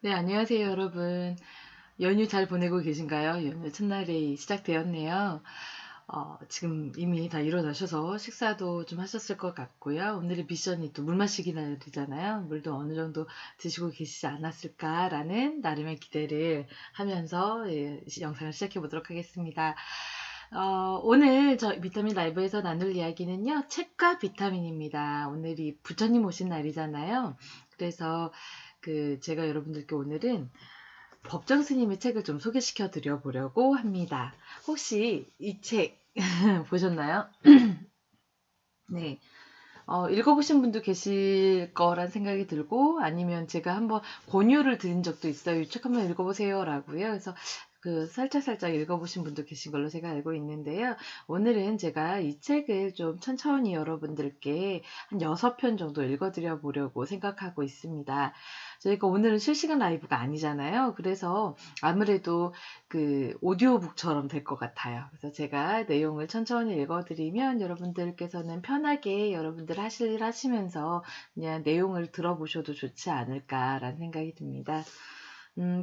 네, 안녕하세요, 여러분. 연휴 잘 보내고 계신가요? 연휴 첫날이 시작되었네요. 지금 이미 다 일어나셔서 식사도 좀 하셨을 것 같고요. 오늘의 미션이 또 물 마시기 날이잖아요. 물도 어느 정도 드시고 계시지 않았을까라는 나름의 기대를 하면서 영상을 시작해 보도록 하겠습니다. 오늘 저 비타민 라이브에서 나눌 이야기는요, 책과 비타민입니다. 오늘이 부처님 오신 날이잖아요. 그래서 제가 여러분들께 오늘은 법정 스님의 책을 좀 소개시켜 드려 보려고 합니다. 혹시 이 책 보셨나요? 네. 읽어보신 분도 계실 거란 생각이 들고, 아니면 제가 한번 권유를 드린 적도 있어요. 이 책 한번 읽어보세요라고요. 그래서 살짝살짝 읽어보신 분도 계신 걸로 제가 알고 있는데요. 오늘은 제가 이 책을 좀 천천히 여러분들께 한 6편 정도 읽어드려 보려고 생각하고 있습니다. 저희가 오늘은 실시간 라이브가 아니잖아요. 그래서 아무래도 오디오북처럼 될 것 같아요. 그래서 제가 내용을 천천히 읽어드리면 여러분들께서는 편하게 여러분들 하실 일 하시면서 그냥 내용을 들어보셔도 좋지 않을까라는 생각이 듭니다.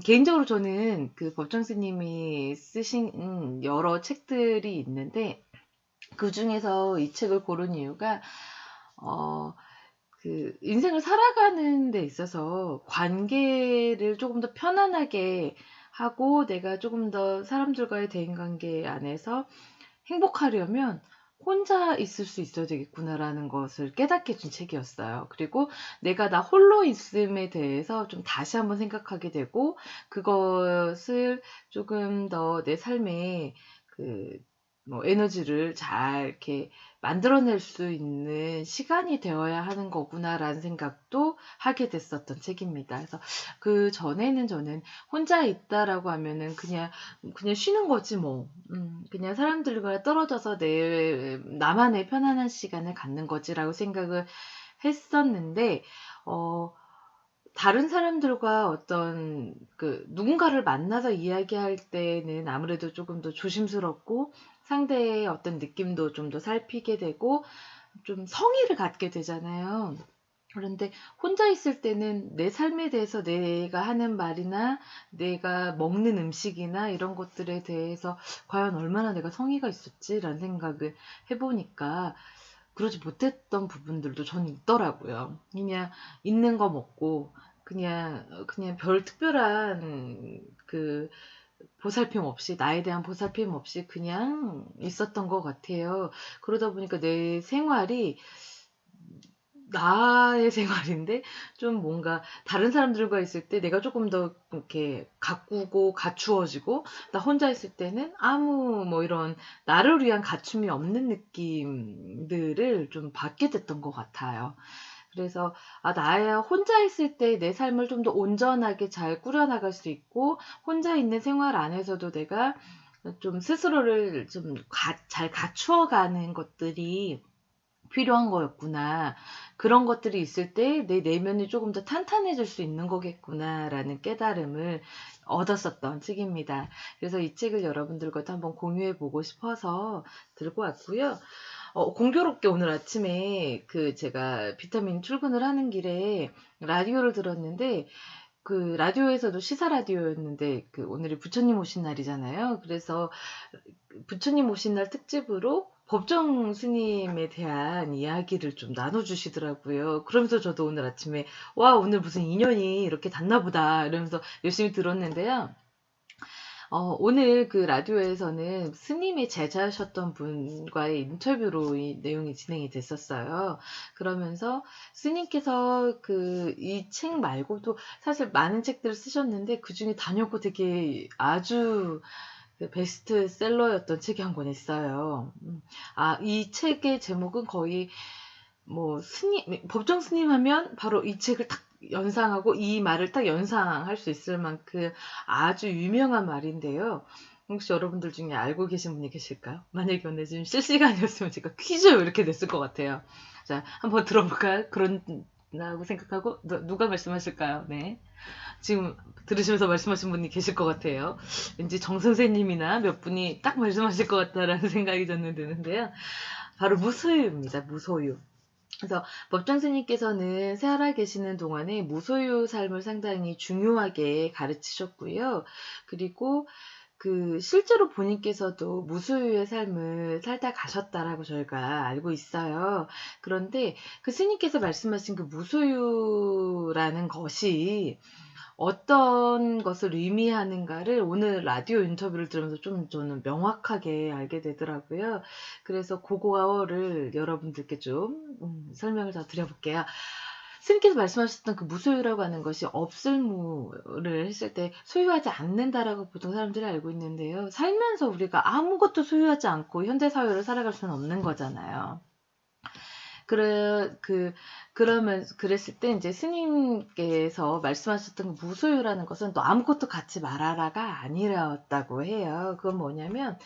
개인적으로 저는 법정 스님이 쓰신 여러 책들이 있는데 그 중에서 이 책을 고른 이유가 어, 인생을 살아가는 데 있어서 관계를 조금 더 편안하게 하고 내가 조금 더 사람들과의 대인관계 안에서 행복하려면 혼자 있을 수 있어야 되겠구나라는 것을 깨닫게 준 책이었어요. 그리고 내가 나 홀로 있음에 대해서 좀 다시 한번 생각하게 되고 그것을 조금 더 내 삶에 그 에너지를 잘 이렇게 만들어낼 수 있는 시간이 되어야 하는 거구나라는 생각도 하게 됐었던 책입니다. 그래서 그 전에는 저는 혼자 있다라고 하면은 그냥 쉬는 거지 뭐. 그냥 사람들과 떨어져서 나만의 편안한 시간을 갖는 거지라고 생각을 했었는데, 어, 다른 사람들과 누군가를 만나서 이야기할 때는 아무래도 조금 더 조심스럽고 상대의 어떤 느낌도 좀 더 살피게 되고 좀 성의를 갖게 되잖아요. 그런데 혼자 있을 때는 내 삶에 대해서 내가 하는 말이나 내가 먹는 음식이나 이런 것들에 대해서 과연 얼마나 내가 성의가 있었지라는 생각을 해보니까 그러지 못했던 부분들도 저는 있더라고요. 그냥 있는 거 먹고 그냥 별 특별한 보살핌 없이 나에 대한 보살핌 없이 그냥 있었던 것 같아요. 그러다 보니까 내 생활이 나의 생활인데 좀 뭔가 다른 사람들과 있을 때 내가 조금 더 이렇게 가꾸고 갖추어지고 나 혼자 있을 때는 아무 뭐 이런 나를 위한 갖춤이 없는 느낌들을 좀 받게 됐던 것 같아요. 그래서 나야 혼자 있을 때 내 삶을 좀 더 온전하게 잘 꾸려나갈 수 있고 혼자 있는 생활 안에서도 내가 좀 스스로를 좀 잘 갖추어가는 것들이 필요한 거였구나. 그런 것들이 있을 때 내 내면이 조금 더 탄탄해질 수 있는 거겠구나라는 깨달음을 얻었었던 책입니다. 그래서 이 책을 여러분들과도 한번 공유해 보고 싶어서 들고 왔고요. 공교롭게 오늘 아침에 제가 비타민 출근을 하는 길에 라디오를 들었는데 라디오에서도 시사 라디오였는데 오늘이 부처님 오신 날이잖아요. 그래서 부처님 오신 날 특집으로 법정 스님에 대한 이야기를 좀 나눠주시더라고요. 그러면서 저도 오늘 아침에 와 오늘 무슨 인연이 이렇게 닿나 보다 이러면서 열심히 들었는데요. 오늘 라디오에서는 스님의 제자셨던 분과의 인터뷰로 이 내용이 진행이 됐었어요. 그러면서 스님께서 이 책 말고도 사실 많은 책들을 쓰셨는데 그 중에 단연코 되게 아주 베스트셀러였던 책이 한 권 있어요. 이 책의 제목은 거의 뭐 법정 스님 하면 바로 이 책을 딱 연상하고 이 말을 딱 연상할 수 있을 만큼 아주 유명한 말인데요. 혹시 여러분들 중에 알고 계신 분이 계실까요? 만약에 오늘 지금 실시간이었으면 제가 퀴즈 이렇게 냈을 것 같아요. 자, 한번 들어볼까요? 그런다고 생각하고 누가 말씀하실까요? 네. 지금 들으시면서 말씀하신 분이 계실 것 같아요. 왠지 정 선생님이나 몇 분이 딱 말씀하실 것 같다라는 생각이 저는 드는데요. 바로 무소유입니다. 무소유. 그래서 법정 스님께서는 살아 계시는 동안에 무소유 삶을 상당히 중요하게 가르치셨고요. 그리고 실제로 본인께서도 무소유의 삶을 살다 가셨다라고 저희가 알고 있어요. 그런데 그 스님께서 말씀하신 그 무소유라는 것이 어떤 것을 의미하는가를 오늘 라디오 인터뷰를 들으면서 좀 저는 명확하게 알게 되더라고요. 그래서 그거를 여러분들께 좀 설명을 더 드려볼게요. 스님께서 말씀하셨던 그 무소유라고 하는 것이 없을무를 했을 때 소유하지 않는다라고 보통 사람들이 알고 있는데요. 살면서 우리가 아무것도 소유하지 않고 현대사회를 살아갈 수는 없는 거잖아요. 그랬을 때 이제 스님께서 말씀하셨던 그 무소유라는 것은 너 아무것도 갖지 말아라가 아니었다고 해요. 그건 뭐냐면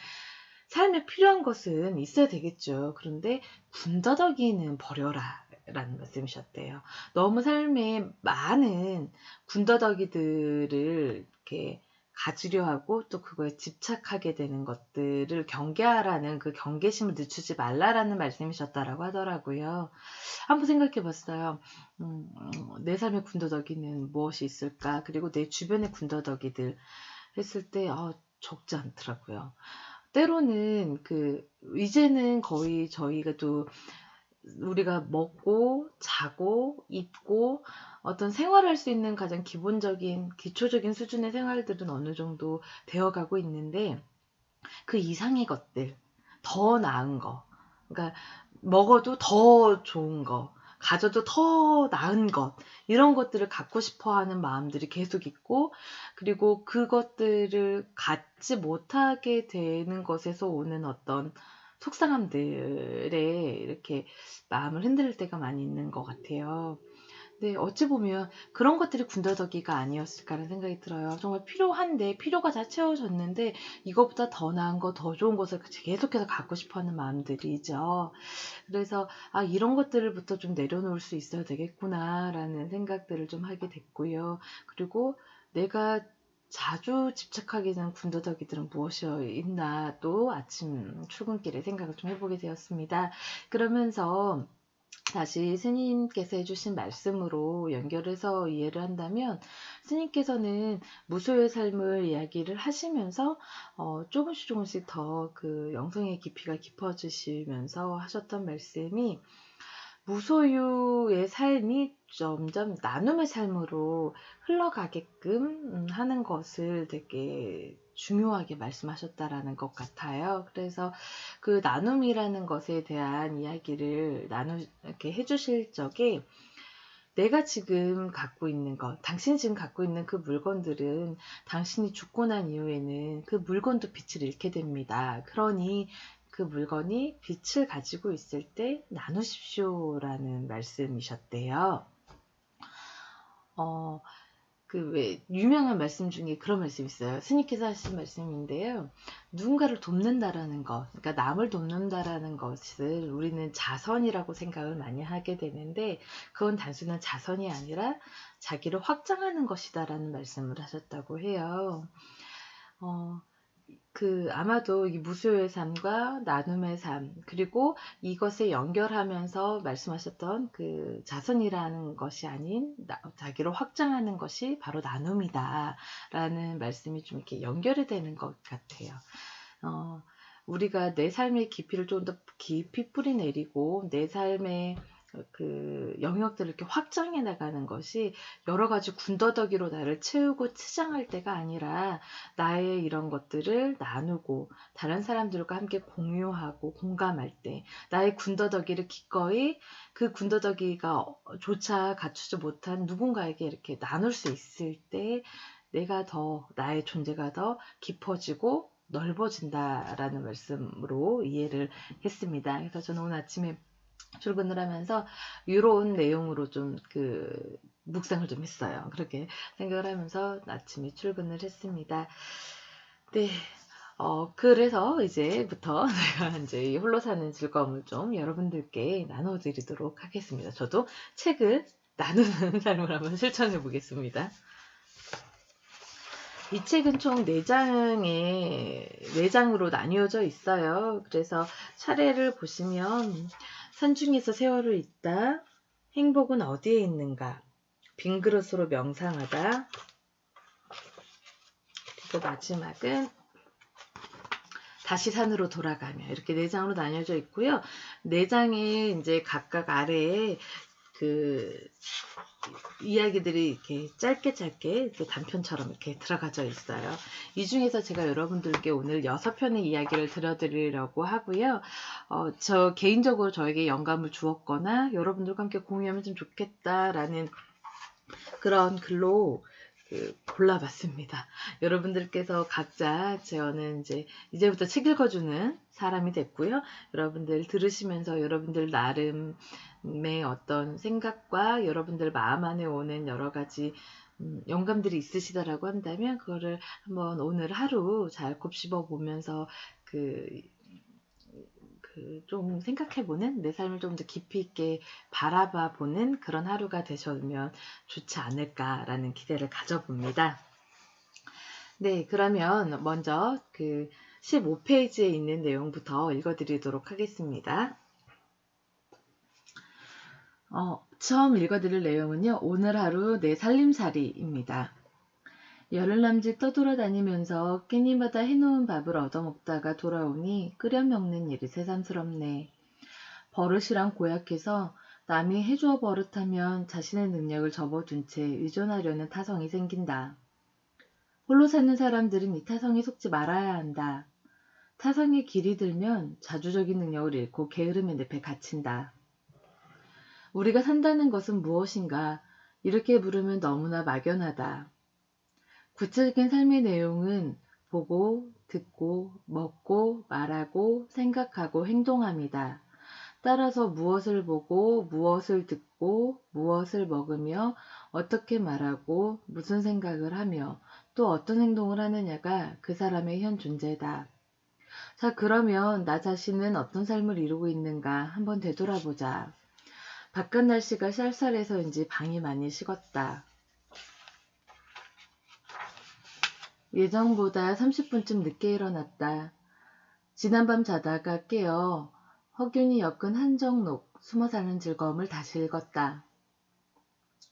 삶에 필요한 것은 있어야 되겠죠. 그런데 군더더기는 버려라. 라는 말씀이셨대요. 너무 삶에 많은 군더더기들을 이렇게 가지려 하고 또 그거에 집착하게 되는 것들을 경계하라는 그 경계심을 늦추지 말라라는 말씀이셨다라고 하더라고요. 한번 생각해 봤어요. 내 삶의 군더더기는 무엇이 있을까? 그리고 내 주변의 군더더기들 했을 때 적지 않더라고요. 때로는 이제는 거의 저희가 또 우리가 먹고 자고 입고 어떤 생활할 수 있는 가장 기본적인 기초적인 수준의 생활들은 어느 정도 되어가고 있는데 그 이상의 것들, 더 나은 거, 그러니까 먹어도 더 좋은 거, 가져도 더 나은 것, 이런 것들을 갖고 싶어 하는 마음들이 계속 있고, 그리고 그것들을 갖지 못하게 되는 것에서 오는 어떤 속상함들에 이렇게 마음을 흔들 때가 많이 있는 것 같아요. 네, 어찌 보면 그런 것들이 군더더기가 아니었을까라는 생각이 들어요. 정말 필요한데, 필요가 다 채워졌는데, 이것보다 더 나은 거, 더 좋은 것을 계속해서 갖고 싶어 하는 마음들이죠. 그래서, 이런 것들부터 좀 내려놓을 수 있어야 되겠구나라는 생각들을 좀 하게 됐고요. 그리고 내가 자주 집착하게 되는 군더더기들은 무엇이 있나 또 아침 출근길에 생각을 좀 해보게 되었습니다. 그러면서 다시 스님께서 해주신 말씀으로 연결해서 이해를 한다면 스님께서는 무소유의 삶을 이야기를 하시면서 조금씩 더 그 영성의 깊이가 깊어지시면서 하셨던 말씀이 무소유의 삶이 점점 나눔의 삶으로 흘러가게끔 하는 것을 되게 중요하게 말씀하셨다라는 것 같아요. 그래서 그 나눔이라는 것에 대한 이야기를 이렇게 해주실 적에 내가 지금 갖고 있는 것, 당신이 지금 갖고 있는 그 물건들은 당신이 죽고 난 이후에는 그 물건도 빛을 잃게 됩니다. 그러니 그 물건이 빛을 가지고 있을 때 나누십시오라는 말씀이셨대요. 왜 유명한 말씀 중에 그런 말씀이 있어요. 스님께서 하신 말씀인데요. 누군가를 돕는다라는 것, 그러니까 남을 돕는다라는 것을 우리는 자선이라고 생각을 많이 하게 되는데 그건 단순한 자선이 아니라 자기를 확장하는 것이다라는 말씀을 하셨다고 해요. 아마도 이 무소유의 삶과 나눔의 삶, 그리고 이것에 연결하면서 말씀하셨던 그 자선이라는 것이 아닌 자기를 확장하는 것이 바로 나눔이다. 라는 말씀이 좀 이렇게 연결이 되는 것 같아요. 우리가 내 삶의 깊이를 좀 더 깊이 뿌리내리고 내 삶의 그 영역들을 이렇게 확장해 나가는 것이 여러 가지 군더더기로 나를 채우고 치장할 때가 아니라 나의 이런 것들을 나누고 다른 사람들과 함께 공유하고 공감할 때 나의 군더더기를 기꺼이 그 군더더기가 조차 갖추지 못한 누군가에게 이렇게 나눌 수 있을 때 나의 존재가 더 깊어지고 넓어진다라는 말씀으로 이해를 했습니다. 그래서 저는 오늘 아침에 출근을 하면서 이런 내용으로 좀 묵상을 좀 했어요. 그렇게 생각을 하면서 아침에 출근을 했습니다. 네. 그래서 이제부터 내가 이제 이 홀로 사는 즐거움을 좀 여러분들께 나눠드리도록 하겠습니다. 저도 책을 나누는 삶을 한번 실천해 보겠습니다. 이 책은 총 4장으로 나뉘어져 있어요. 그래서 차례를 보시면 산중에서 세월을 잇다. 행복은 어디에 있는가? 빈 그릇으로 명상하다. 그리고 마지막은 다시 산으로 돌아가며, 이렇게 4장으로 나뉘어져 있고요. 4장에 이제 각각 아래에 그 이야기들이 이렇게 짧게 이렇게 단편처럼 이렇게 들어가져 있어요. 이 중에서 제가 여러분들께 오늘 6편의 이야기를 들려드리려고 하고요. 저 개인적으로 저에게 영감을 주었거나 여러분들과 함께 공유하면 좀 좋겠다라는 그런 글로 골라봤습니다. 여러분들께서 각자 저는 이제부터 책 읽어주는 사람이 됐고요. 여러분들 들으시면서 여러분들 나름의 어떤 생각과 여러분들 마음 안에 오는 여러 가지 영감들이 있으시다라고 한다면 그거를 한번 오늘 하루 잘 곱씹어 보면서 좀 생각해보는, 내 삶을 좀 더 깊이 있게 바라봐보는 그런 하루가 되셨으면 좋지 않을까라는 기대를 가져봅니다. 네, 그러면 먼저 15페이지에 있는 내용부터 읽어드리도록 하겠습니다. 처음 읽어드릴 내용은요, 오늘 하루 내 살림살이입니다. 열흘남짓 떠돌아다니면서 깻잎마다 해놓은 밥을 얻어먹다가 돌아오니 끓여 먹는 일이 새삼스럽네. 버릇이랑 고약해서 남이 해주어 버릇하면 자신의 능력을 접어둔 채 의존하려는 타성이 생긴다. 홀로 사는 사람들은 이 타성에 속지 말아야 한다. 타성에 길이 들면 자주적인 능력을 잃고 게으름의 늪에 갇힌다. 우리가 산다는 것은 무엇인가? 이렇게 부르면 너무나 막연하다. 구체적인 삶의 내용은 보고, 듣고, 먹고, 말하고, 생각하고, 행동함이다. 따라서 무엇을 보고, 무엇을 듣고, 무엇을 먹으며, 어떻게 말하고, 무슨 생각을 하며, 또 어떤 행동을 하느냐가 그 사람의 현 존재다. 자, 그러면 나 자신은 어떤 삶을 이루고 있는가 한번 되돌아보자. 바깥 날씨가 쌀쌀해서인지 방이 많이 식었다. 예정보다 30분쯤 늦게 일어났다. 지난밤 자다가 깨어 허균이 엮은 한정록 숨어 사는 즐거움을 다시 읽었다.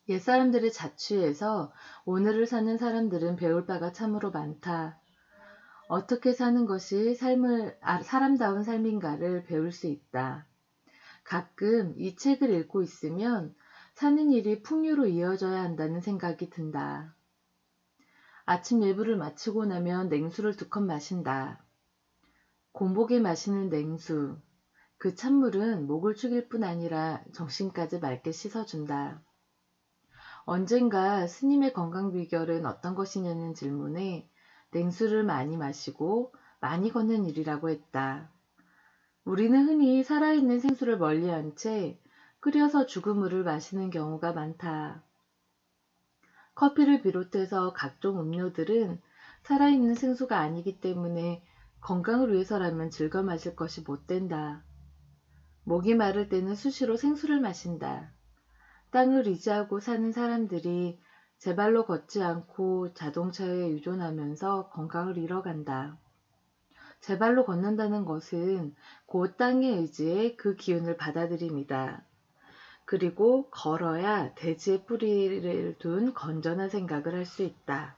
옛사람들의 자취에서 오늘을 사는 사람들은 배울 바가 참으로 많다. 어떻게 사는 것이 사람다운 삶인가를 배울 수 있다. 가끔 이 책을 읽고 있으면 사는 일이 풍요로 이어져야 한다는 생각이 든다. 아침 일부를 마치고 나면 냉수를 2컵 마신다. 곰복에 마시는 냉수. 그 찬물은 목을 축일 뿐 아니라 정신까지 맑게 씻어준다. 언젠가 스님의 건강 비결은 어떤 것이냐는 질문에 냉수를 많이 마시고 많이 걷는 일이라고 했다. 우리는 흔히 살아있는 생수를 멀리한 채 끓여서 죽은 물을 마시는 경우가 많다. 커피를 비롯해서 각종 음료들은 살아있는 생수가 아니기 때문에 건강을 위해서라면 즐겨 마실 것이 못 된다. 목이 마를 때는 수시로 생수를 마신다. 땅을 의지하고 사는 사람들이 제발로 걷지 않고 자동차에 의존하면서 건강을 잃어간다. 제발로 걷는다는 것은 그 땅에 의지해 그 기운을 받아들입니다. 그리고 걸어야 대지에 뿌리를 둔 건전한 생각을 할 수 있다.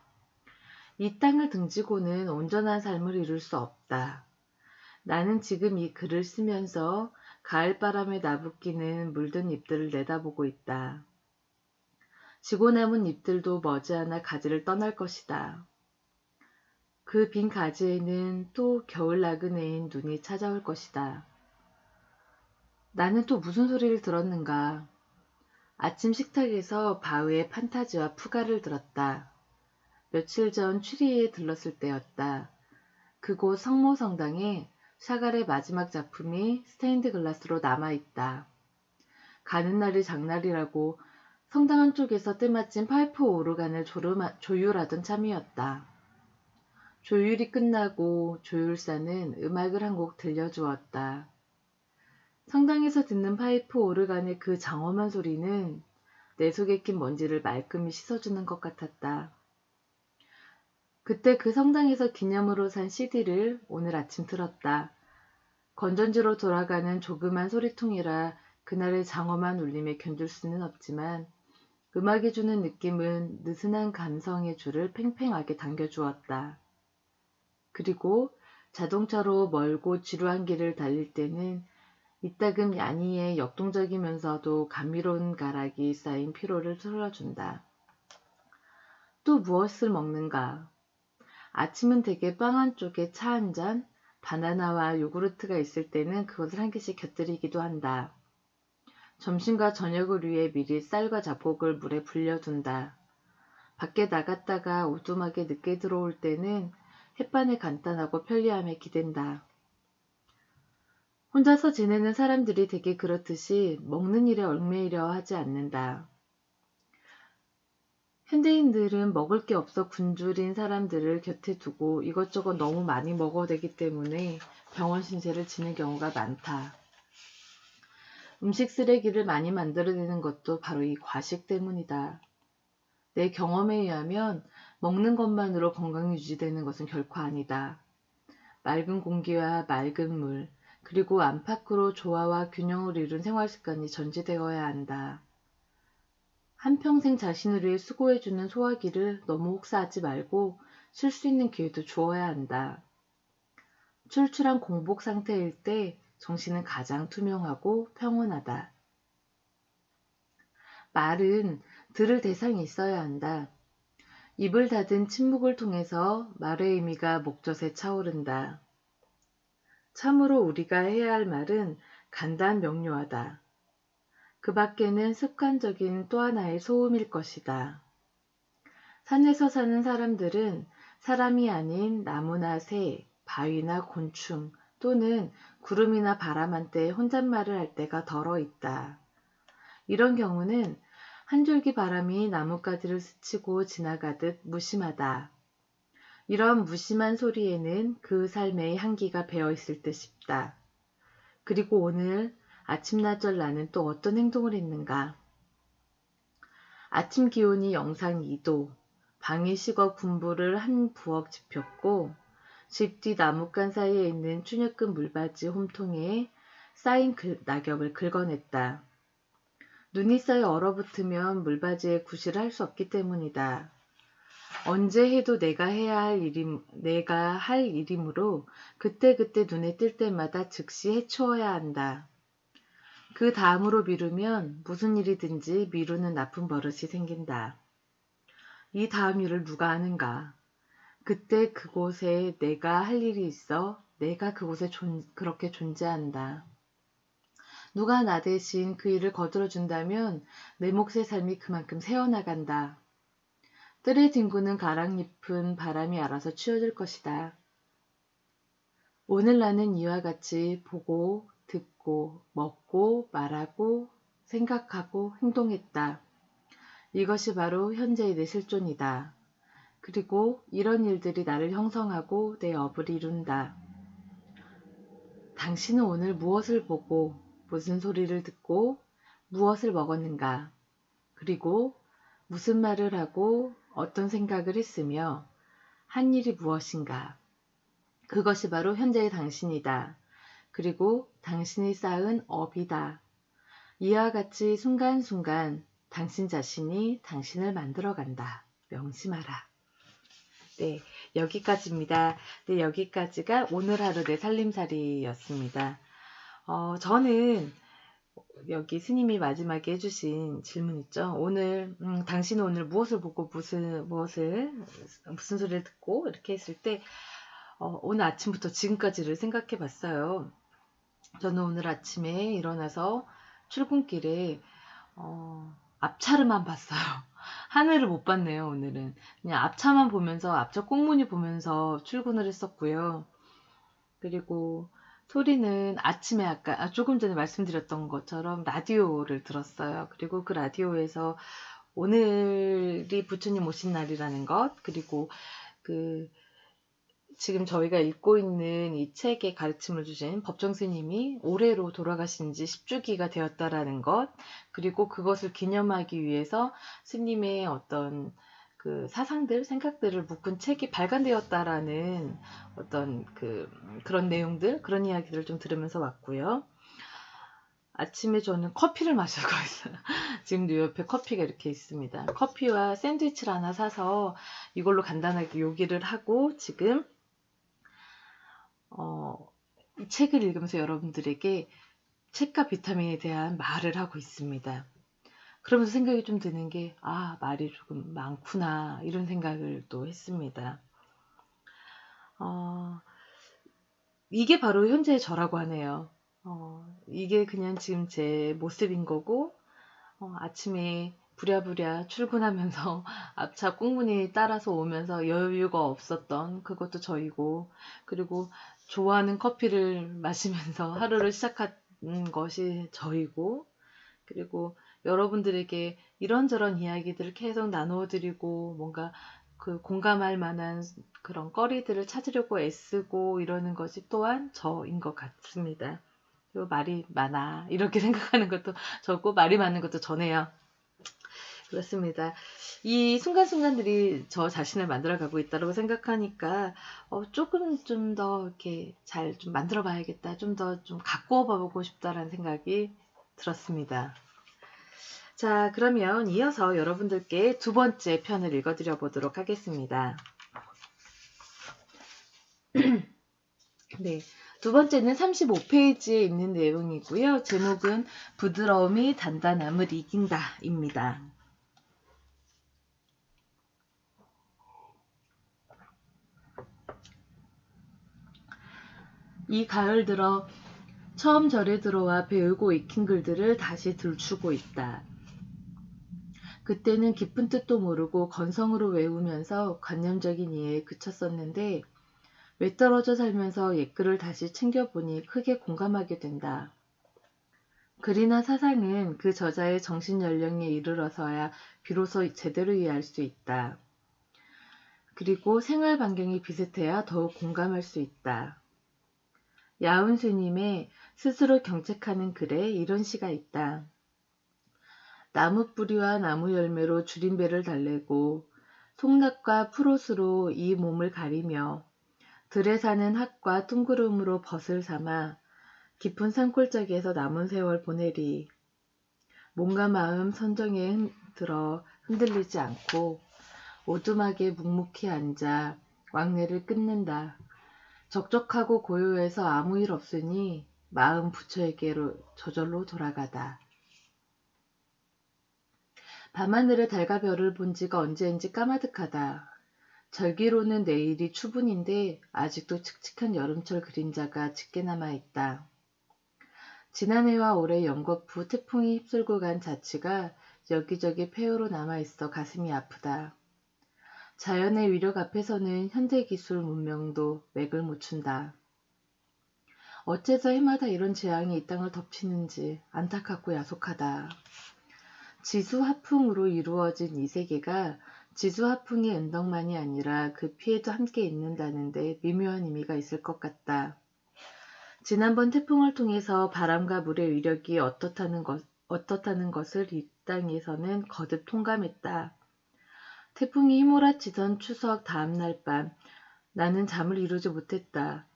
이 땅을 등지고는 온전한 삶을 이룰 수 없다. 나는 지금 이 글을 쓰면서 가을바람에 나부끼는 물든 잎들을 내다보고 있다. 지고 남은 잎들도 머지않아 가지를 떠날 것이다. 그 빈 가지에는 또 겨울 나그네인 눈이 찾아올 것이다. 나는 또 무슨 소리를 들었는가? 아침 식탁에서 바흐의 판타지와 푸가를 들었다. 며칠 전 취리에 들렀을 때였다. 그곳 성모성당에 샤갈의 마지막 작품이 스테인드 글라스로 남아있다. 가는 날이 장날이라고 성당 한쪽에서 때마침 파이프 오르간을 조율하던 참이었다. 조율이 끝나고 조율사는 음악을 한 곡 들려주었다. 성당에서 듣는 파이프 오르간의 그 장엄한 소리는 내 속에 낀 먼지를 말끔히 씻어주는 것 같았다. 그때 그 성당에서 기념으로 산 CD를 오늘 아침 틀었다. 건전지로 돌아가는 조그만 소리통이라 그날의 장엄한 울림에 견딜 수는 없지만 음악이 주는 느낌은 느슨한 감성의 줄을 팽팽하게 당겨주었다. 그리고 자동차로 멀고 지루한 길을 달릴 때는 이따금 야니의 역동적이면서도 감미로운 가락이 쌓인 피로를 풀어준다. 또 무엇을 먹는가? 아침은 대개 빵 한쪽에 차 한 잔, 바나나와 요구르트가 있을 때는 그것을 한 개씩 곁들이기도 한다. 점심과 저녁을 위해 미리 쌀과 잡곡을 물에 불려둔다. 밖에 나갔다가 오두막에 늦게 들어올 때는 햇반에 간단하고 편리함에 기댄다. 혼자서 지내는 사람들이 대개 그렇듯이 먹는 일에 얽매이려 하지 않는다. 현대인들은 먹을 게 없어 굶주린 사람들을 곁에 두고 이것저것 너무 많이 먹어대기 때문에 병원 신세를 지는 경우가 많다. 음식 쓰레기를 많이 만들어내는 것도 바로 이 과식 때문이다. 내 경험에 의하면 먹는 것만으로 건강이 유지되는 것은 결코 아니다. 맑은 공기와 맑은 물, 그리고 안팎으로 조화와 균형을 이룬 생활 습관이 전제되어야 한다. 한평생 자신을 위해 수고해주는 소화기를 너무 혹사하지 말고 쉴 수 있는 기회도 주어야 한다. 출출한 공복 상태일 때 정신은 가장 투명하고 평온하다. 말은 들을 대상이 있어야 한다. 입을 닫은 침묵을 통해서 말의 의미가 목젖에 차오른다. 참으로 우리가 해야 할 말은 간단 명료하다. 그 밖에는 습관적인 또 하나의 소음일 것이다. 산에서 사는 사람들은 사람이 아닌 나무나 새, 바위나 곤충 또는 구름이나 바람 한때 혼잣말을 할 때가 덜어 있다. 이런 경우는 한 줄기 바람이 나뭇가지를 스치고 지나가듯 무심하다. 이런 무심한 소리에는 그 삶의 향기가 배어 있을 듯 싶다. 그리고 오늘 아침나절 나는 또 어떤 행동을 했는가? 아침 기온이 영상 2도, 방이 식어 군부를 한 부엌 지폈고 집 뒤 나뭇간 사이에 있는 추녀금 물받이 홈통에 쌓인 낙엽을 긁어냈다. 눈이 쌓여 얼어붙으면 물받이에 구실을 할 수 없기 때문이다. 언제 해도 내가 할 일이므로 그때그때 눈에 띌 때마다 즉시 해치워야 한다. 그 다음으로 미루면 무슨 일이든지 미루는 나쁜 버릇이 생긴다. 이 다음 일을 누가 하는가? 그때 그곳에 내가 할 일이 있어 내가 그곳에 그렇게 존재한다. 누가 나 대신 그 일을 거들어준다면 내 몫의 삶이 그만큼 새어나간다. 뜰에 뒹구는 가랑잎은 바람이 알아서 치워줄 것이다. 오늘 나는 이와 같이 보고, 듣고, 먹고, 말하고, 생각하고, 행동했다. 이것이 바로 현재의 내 실존이다. 그리고 이런 일들이 나를 형성하고 내 업을 이룬다. 당신은 오늘 무엇을 보고, 무슨 소리를 듣고, 무엇을 먹었는가? 그리고 무슨 말을 하고 어떤 생각을 했으며 한 일이 무엇인가? 그것이 바로 현재의 당신이다. 그리고 당신이 쌓은 업이다. 이와 같이 순간순간 당신 자신이 당신을 만들어간다. 명심하라. 네, 여기까지입니다. 네, 여기까지가 오늘 하루 내 살림살이였습니다. 저는 여기 스님이 마지막에 해주신 질문 있죠. 당신은 오늘 무엇을 보고 무슨 소리를 듣고 이렇게 했을 때 오늘 아침부터 지금까지를 생각해 봤어요. 저는 오늘 아침에 일어나서 출근길에 앞차를만 봤어요. 하늘을 못 봤네요. 오늘은 그냥 앞차만 보면서 앞차 꽁무니 보면서 출근을 했었고요. 그리고 소리는 아침에 아까 조금 전에 말씀드렸던 것처럼 라디오를 들었어요. 그리고 그 라디오에서 오늘이 부처님 오신 날이라는 것, 그리고 지금 저희가 읽고 있는 이 책의 가르침을 주신 법정 스님이 올해로 돌아가신 지 10주기가 되었다라는 것, 그리고 그것을 기념하기 위해서 스님의 어떤 그 사상들, 생각들을 묶은 책이 발간되었다라는 어떤 그런 내용들, 그런 이야기들을 좀 들으면서 왔고요. 아침에 저는 커피를 마시고 있어요. 지금 요 옆에 커피가 이렇게 있습니다. 커피와 샌드위치를 하나 사서 이걸로 간단하게 요기를 하고 지금 이 책을 읽으면서 여러분들에게 책과 비타민에 대한 말을 하고 있습니다. 그러면서 생각이 좀 드는 게, 말이 조금 많구나, 이런 생각을 또 했습니다. 이게 바로 현재의 저라고 하네요. 이게 그냥 지금 제 모습인 거고, 아침에 부랴부랴 출근하면서 앞차 꽁무니 따라서 오면서 여유가 없었던 그것도 저이고, 그리고 좋아하는 커피를 마시면서 하루를 시작한 것이 저이고, 그리고 여러분들에게 이런저런 이야기들을 계속 나누어드리고 뭔가 그 공감할 만한 그런 거리들을 찾으려고 애쓰고 이러는 것이 또한 저인 것 같습니다. 그리고 말이 많아 이렇게 생각하는 것도 저고 말이 많은 것도 저네요. 그렇습니다. 이 순간순간들이 저 자신을 만들어가고 있다고 생각하니까 조금 좀 더 이렇게 잘 좀 만들어 봐야겠다. 좀 더 좀 가꾸어 보고 싶다라는 생각이 들었습니다. 자, 그러면 이어서 여러분들께 두 번째 편을 읽어드려 보도록 하겠습니다. 네, 두 번째는 35페이지에 있는 내용이고요. 제목은 부드러움이 단단함을 이긴다 입니다. 이 가을 들어 처음 절에 들어와 배우고 익힌 글들을 다시 들추고 있다. 그때는 깊은 뜻도 모르고 건성으로 외우면서 관념적인 이해에 그쳤었는데 왜 떨어져 살면서 옛글을 다시 챙겨보니 크게 공감하게 된다. 글이나 사상은 그 저자의 정신연령에 이르러서야 비로소 제대로 이해할 수 있다. 그리고 생활 반경이 비슷해야 더욱 공감할 수 있다. 야운 스님의 스스로 경책하는 글에 이런 시가 있다. 나무 뿌리와 나무 열매로 줄임배를 달래고 송낙과 푸롯으로 이 몸을 가리며 들에 사는 학과 둥구름으로 벗을 삼아 깊은 산골짜기에서 남은 세월 보내리. 몸과 마음 선정에 들어 흔들리지 않고 오두막에 묵묵히 앉아 왕래를 끊는다. 적적하고 고요해서 아무 일 없으니 마음 부처에게로 저절로 돌아가다. 밤하늘에 달과 별을 본 지가 언제인지 까마득하다. 절기로는 내일이 추분인데 아직도 칙칙한 여름철 그림자가 짙게 남아있다. 지난해와 올해 연거푸 태풍이 휩쓸고 간 자취가 여기저기 폐허로 남아있어 가슴이 아프다. 자연의 위력 앞에서는 현대기술 문명도 맥을 못 춘다. 어째서 해마다 이런 재앙이 이 땅을 덮치는지 안타깝고 야속하다. 지수화풍으로 이루어진 이 세계가 지수화풍의 은덕만이 아니라 그 피해도 함께 있는다는데 미묘한 의미가 있을 것 같다. 지난번 태풍을 통해서 바람과 물의 위력이 어떻다는 것을 이 땅에서는 거듭 통감했다. 태풍이 휘몰아치던 추석 다음날 밤 나는 잠을 이루지 못했다.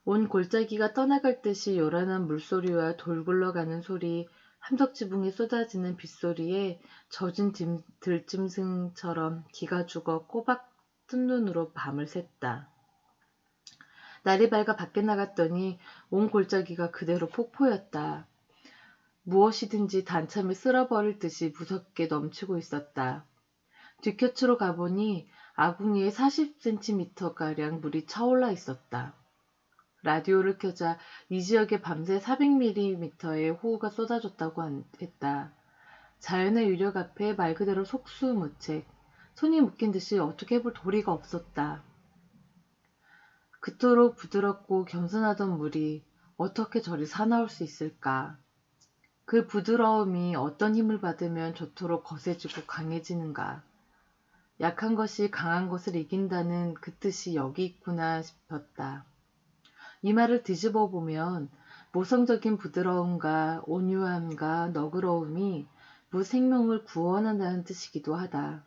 온 골짜기가 떠나갈 듯이 요란한 물소리와 돌 굴러가는 소리, 함덕지붕에 쏟아지는 빗소리에 젖은 들짐승처럼 기가 죽어 꼬박 뜬 눈으로 밤을 샜다. 날이 밝아 밖에 나갔더니 온 골짜기가 그대로 폭포였다. 무엇이든지 단참에 쓸어버릴 듯이 무섭게 넘치고 있었다. 뒷곁으로 가보니 아궁이에 40cm가량 물이 차올라 있었다. 라디오를 켜자 이 지역에 밤새 400mm의 호우가 쏟아졌다고 했다. 자연의 위력 앞에 말 그대로 속수무책, 손이 묶인 듯이 어떻게 해볼 도리가 없었다. 그토록 부드럽고 겸손하던 물이 어떻게 저리 사나울 수 있을까? 그 부드러움이 어떤 힘을 받으면 저토록 거세지고 강해지는가? 약한 것이 강한 것을 이긴다는 그 뜻이 여기 있구나 싶었다. 이 말을 뒤집어 보면 모성적인 부드러움과 온유함과 너그러움이 무생명을 구원한다는 뜻이기도 하다.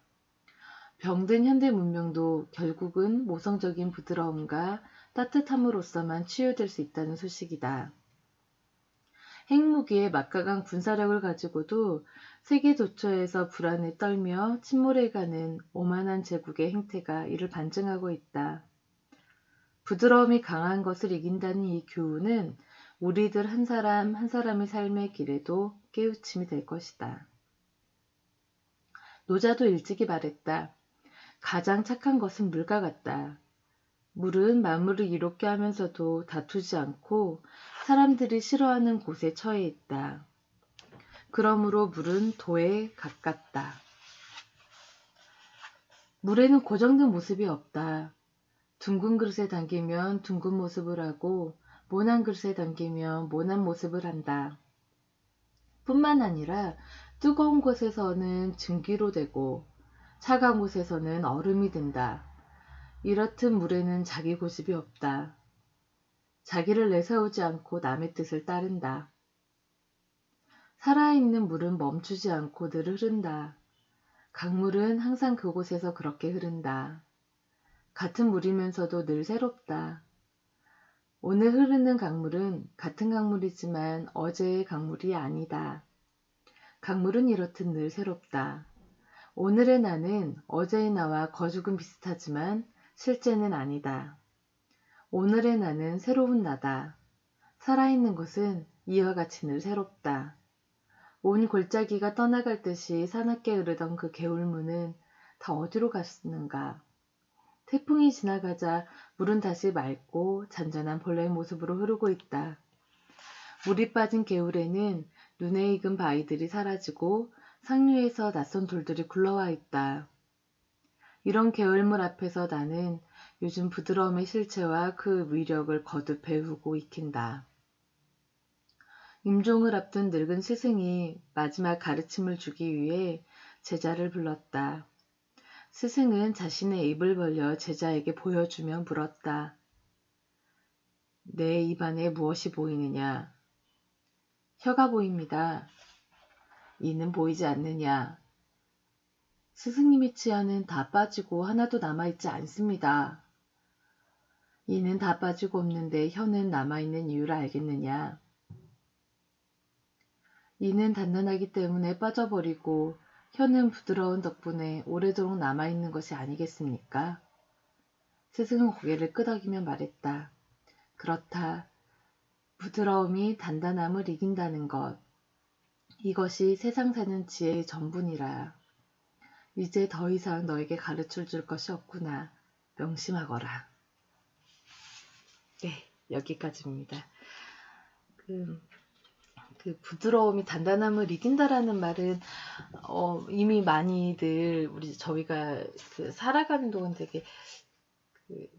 병든 현대 문명도 결국은 모성적인 부드러움과 따뜻함으로써만 치유될 수 있다는 소식이다. 핵무기의 막강한 군사력을 가지고도 세계 도처에서 불안에 떨며 침몰해가는 오만한 제국의 행태가 이를 반증하고 있다. 부드러움이 강한 것을 이긴다는 이 교훈은 우리들 한 사람 한 사람의 삶의 길에도 깨우침이 될 것이다. 노자도 일찍이 말했다. 가장 착한 것은 물과 같다. 물은 만물을 이롭게 하면서도 다투지 않고 사람들이 싫어하는 곳에 처해 있다. 그러므로 물은 도에 가깝다. 물에는 고정된 모습이 없다. 둥근 그릇에 담기면 둥근 모습을 하고 모난 그릇에 담기면 모난 모습을 한다. 뿐만 아니라 뜨거운 곳에서는 증기로 되고 차가운 곳에서는 얼음이 된다. 이렇듯 물에는 자기 고집이 없다. 자기를 내세우지 않고 남의 뜻을 따른다. 살아있는 물은 멈추지 않고 늘 흐른다. 강물은 항상 그곳에서 그렇게 흐른다. 같은 물이면서도 늘 새롭다. 오늘 흐르는 강물은 같은 강물이지만 어제의 강물이 아니다. 강물은 이렇듯 늘 새롭다. 오늘의 나는 어제의 나와 거죽은 비슷하지만 실제는 아니다. 오늘의 나는 새로운 나다. 살아있는 것은 이와 같이 늘 새롭다. 온 골짜기가 떠나갈 듯이 사납게 흐르던 그 개울물은 다 어디로 갔는가. 태풍이 지나가자 물은 다시 맑고 잔잔한 본래의 모습으로 흐르고 있다. 물이 빠진 개울에는 눈에 익은 바위들이 사라지고 상류에서 낯선 돌들이 굴러와 있다. 이런 개울물 앞에서 나는 요즘 부드러움의 실체와 그 위력을 거듭 배우고 익힌다. 임종을 앞둔 늙은 스승이 마지막 가르침을 주기 위해 제자를 불렀다. 스승은 자신의 입을 벌려 제자에게 보여주며 물었다. 내 입안에 무엇이 보이느냐? 혀가 보입니다. 이는 보이지 않느냐? 스승님의 치아는 다 빠지고 하나도 남아있지 않습니다. 이는 다 빠지고 없는데 혀는 남아있는 이유를 알겠느냐? 이는 단단하기 때문에 빠져버리고 혀는 부드러운 덕분에 오래도록 남아있는 것이 아니겠습니까? 스승은 고개를 끄덕이며 말했다. 그렇다. 부드러움이 단단함을 이긴다는 것. 이것이 세상 사는 지혜의 전부니라. 이제 더 이상 너에게 가르쳐 줄 것이 없구나. 명심하거라. 네, 여기까지입니다. 그 부드러움이 단단함을 이긴다라는 말은 이미 많이들 저희가 살아가는 동안 되게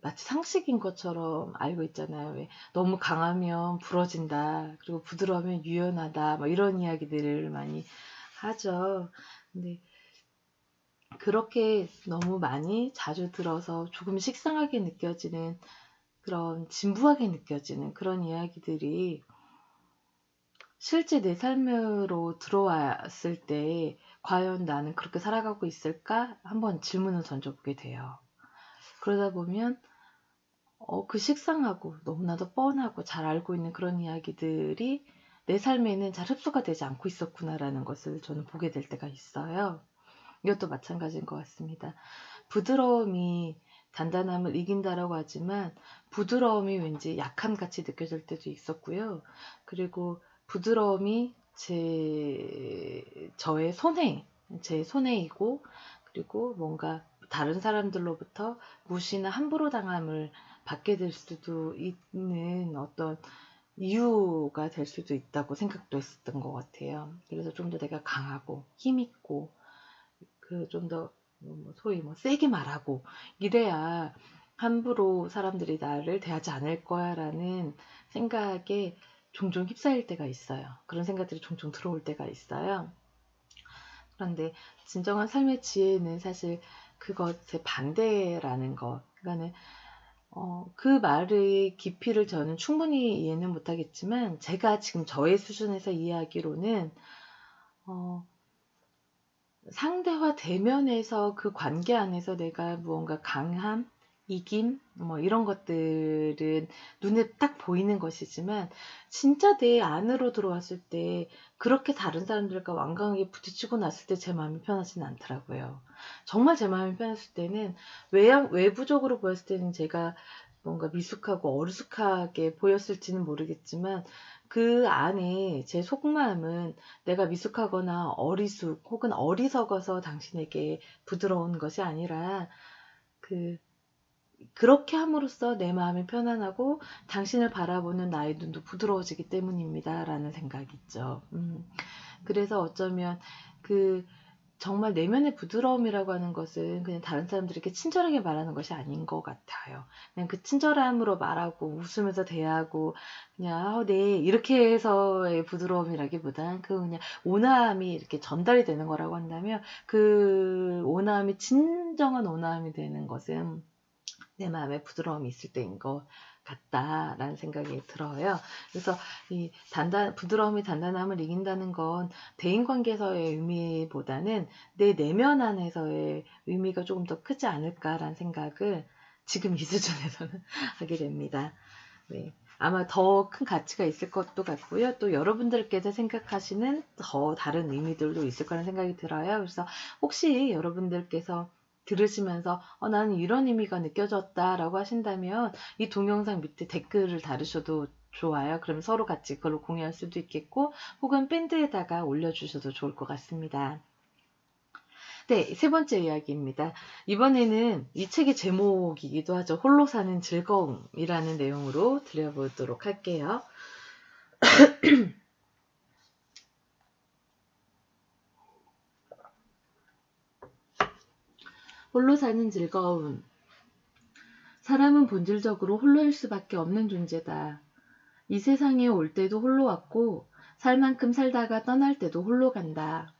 마치 상식인 것처럼 알고 있잖아요. 왜 너무 강하면 부러진다. 그리고 부드러우면 유연하다. 뭐 이런 이야기들을 많이 하죠. 근데 그렇게 너무 많이 자주 들어서 조금 식상하게 느껴지는 그런 진부하게 느껴지는 그런 이야기들이 실제 내 삶으로 들어왔을 때 과연 나는 그렇게 살아가고 있을까? 한번 질문을 던져보게 돼요. 그러다 보면 그 식상하고 너무나도 뻔하고 잘 알고 있는 그런 이야기들이 내 삶에는 잘 흡수가 되지 않고 있었구나라는 것을 저는 보게 될 때가 있어요. 이것도 마찬가지인 것 같습니다. 부드러움이 단단함을 이긴다라고 하지만 부드러움이 왠지 약함같이 느껴질 때도 있었고요. 그리고 부드러움이 저의 제 손해이고 그리고 뭔가 다른 사람들로부터 무시나 함부로 당함을 받게 될 수도 있는 어떤 이유가 될 수도 있다고 생각도 했었던 것 같아요. 그래서 좀 더 내가 강하고 힘있고 좀 더 소위 세게 말하고 이래야 함부로 사람들이 나를 대하지 않을 거야 라는 생각에 종종 휩싸일 때가 있어요. 그런 생각들이 종종 들어올 때가 있어요. 그런데 진정한 삶의 지혜는 사실 그것의 반대라는 것. 그러니까는 그 말의 깊이를 저는 충분히 이해는 못하겠지만 제가 지금 저의 수준에서 이해하기로는 상대와 대면에서 그 관계 안에서 내가 무언가 강함, 이김, 뭐 이런 것들은 눈에 딱 보이는 것이지만 진짜 내 안으로 들어왔을 때 그렇게 다른 사람들과 완강하게 부딪히고 났을 때 제 마음이 편하지는 않더라고요. 정말 제 마음이 편했을 때는 외부적으로 보였을 때는 제가 뭔가 미숙하고 어리숙하게 보였을지는 모르겠지만 그 안에 제 속마음은 내가 미숙하거나 어리숙 혹은 어리석어서 당신에게 부드러운 것이 아니라 그 그렇게 함으로써 내 마음이 편안하고 당신을 바라보는 나의 눈도 부드러워지기 때문입니다. 라는 생각이 있죠. 그래서 어쩌면 그 정말 내면의 부드러움이라고 하는 것은 그냥 다른 사람들에게 친절하게 말하는 것이 아닌 것 같아요. 그냥 그 친절함으로 말하고 웃으면서 대하고 그냥 네 이렇게 해서의 부드러움이라기보단 그 그냥 온화함이 이렇게 전달이 되는 거라고 한다면 그 온화함이 진정한 온화함이 되는 것은 내 마음에 부드러움이 있을 때인 것 같다라는 생각이 들어요. 그래서 이 부드러움이 단단함을 이긴다는 건 대인관계에서의 의미보다는 내 내면 안에서의 의미가 조금 더 크지 않을까라는 생각을 지금 이 수준에서는 하게 됩니다. 네. 아마 더 큰 가치가 있을 것도 같고요. 또 여러분들께서 생각하시는 더 다른 의미들도 있을 거라는 생각이 들어요. 그래서 혹시 여러분들께서 들으시면서 나는 이런 의미가 느껴졌다라고 하신다면 이 동영상 밑에 댓글을 달으셔도 좋아요. 그럼 서로 같이 그걸 공유할 수도 있겠고 혹은 밴드에다가 올려주셔도 좋을 것 같습니다. 네, 세 번째 이야기입니다. 이번에는 이 책의 제목이기도 하죠. 홀로 사는 즐거움이라는 내용으로 들려보도록 할게요. 홀로 사는 즐거움. 사람은 본질적으로 홀로일 수밖에 없는 존재다. 이 세상에 올 때도 홀로 왔고 살 만큼 살다가 떠날 때도 홀로 간다.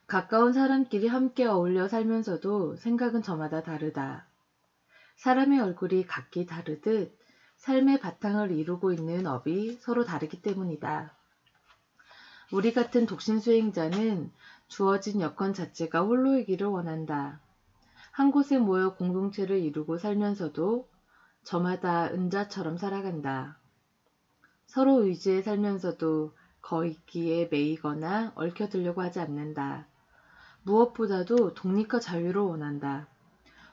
가까운 사람끼리 함께 어울려 살면서도 생각은 저마다 다르다. 사람의 얼굴이 각기 다르듯 삶의 바탕을 이루고 있는 업이 서로 다르기 때문이다. 우리 같은 독신수행자는 주어진 여건 자체가 홀로이기를 원한다. 한 곳에 모여 공동체를 이루고 살면서도 저마다 은자처럼 살아간다. 서로 의지해 살면서도 거있기에 매이거나 얽혀들려고 하지 않는다. 무엇보다도 독립과 자유를 원한다.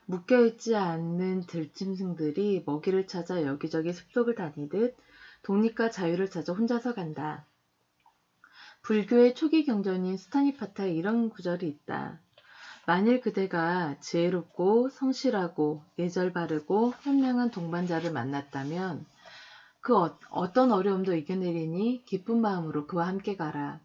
묶여있지 않는 들짐승들이 먹이를 찾아 여기저기 숲속을 다니듯 독립과 자유를 찾아 혼자서 간다. 불교의 초기 경전인 스타니파타에 이런 구절이 있다. 만일 그대가 지혜롭고 성실하고 예절 바르고 현명한 동반자를 만났다면 그 어떤 어려움도 이겨내리니 기쁜 마음으로 그와 함께 가라.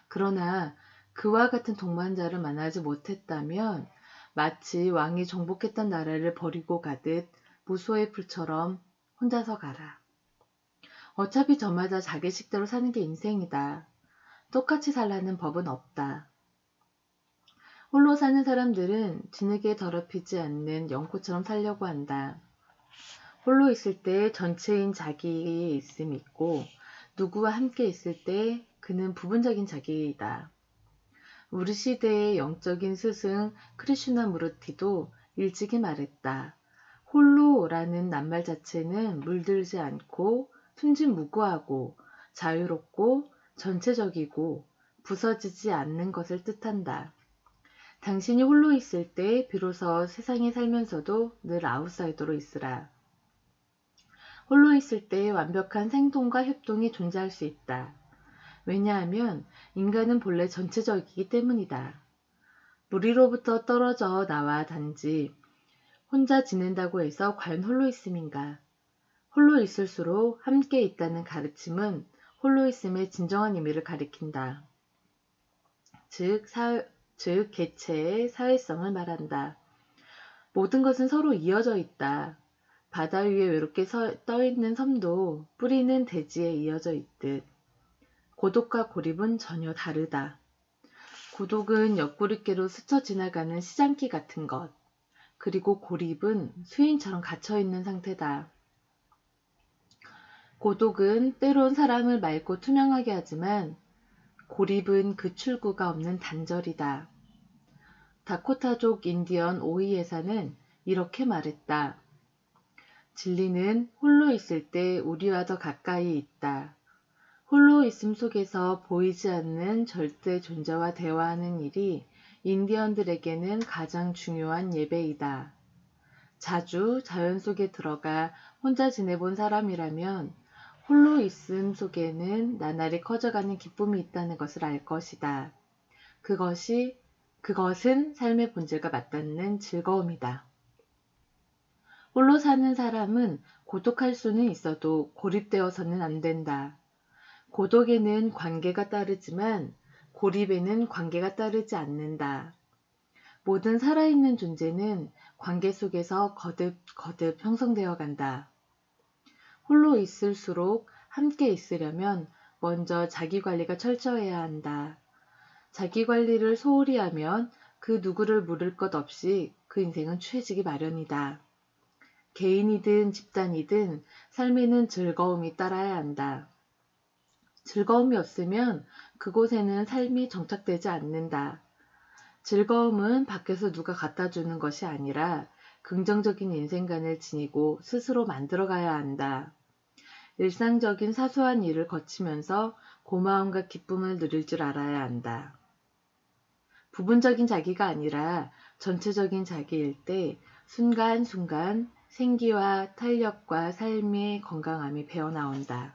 그러나 그와 같은 동반자를 만나지 못했다면 마치 왕이 정복했던 나라를 버리고 가듯 무소의 풀처럼 혼자서 가라. 어차피 저마다 자기 식대로 사는 게 인생이다. 똑같이 살라는 법은 없다. 홀로 사는 사람들은 뒤늦게 더럽히지 않는 연꽃처럼 살려고 한다. 홀로 있을 때 전체인 자기의 있음이 있고 누구와 함께 있을 때 그는 부분적인 자기이다. 우리 시대의 영적인 스승 크리슈나무르티도 일찍이 말했다. 홀로라는 낱말 자체는 물들지 않고 순진무구하고 자유롭고 전체적이고 부서지지 않는 것을 뜻한다. 당신이 홀로 있을 때 비로소 세상에 살면서도 늘 아웃사이더로 있으라. 홀로 있을 때 완벽한 생동과 협동이 존재할 수 있다. 왜냐하면 인간은 본래 전체적이기 때문이다. 무리로부터 떨어져 나와 단지 혼자 지낸다고 해서 과연 홀로 있음인가? 홀로 있을수록 함께 있다는 가르침은 홀로 있음의 진정한 의미를 가리킨다. 즉 개체의 사회성을 말한다. 모든 것은 서로 이어져 있다. 바다 위에 외롭게 떠있는 섬도 뿌리는 대지에 이어져 있듯 고독과 고립은 전혀 다르다. 고독은 옆구리께로 스쳐 지나가는 시장기 같은 것, 그리고 고립은 수인처럼 갇혀있는 상태다. 고독은 때론 사람을 맑고 투명하게 하지만 고립은 그 출구가 없는 단절이다. 다코타족 인디언 오히에사는 이렇게 말했다. 진리는 홀로 있을 때 우리와 더 가까이 있다. 홀로 있음 속에서 보이지 않는 절대 존재와 대화하는 일이 인디언들에게는 가장 중요한 예배이다. 자주 자연 속에 들어가 혼자 지내본 사람이라면 홀로 있음 속에는 나날이 커져가는 기쁨이 있다는 것을 알 것이다. 그것은 삶의 본질과 맞닿는 즐거움이다. 홀로 사는 사람은 고독할 수는 있어도 고립되어서는 안 된다. 고독에는 관계가 따르지만 고립에는 관계가 따르지 않는다. 모든 살아있는 존재는 관계 속에서 거듭 형성되어 간다. 홀로 있을수록 함께 있으려면 먼저 자기 관리가 철저해야 한다. 자기 관리를 소홀히 하면 그 누구를 물을 것 없이 그 인생은 추해지기 마련이다. 개인이든 집단이든 삶에는 즐거움이 따라야 한다. 즐거움이 없으면 그곳에는 삶이 정착되지 않는다. 즐거움은 밖에서 누가 갖다 주는 것이 아니라 긍정적인 인생관을 지니고 스스로 만들어가야 한다. 일상적인 사소한 일을 거치면서 고마움과 기쁨을 누릴 줄 알아야 한다. 부분적인 자기가 아니라 전체적인 자기일 때 순간순간 생기와 탄력과 삶의 건강함이 배어나온다.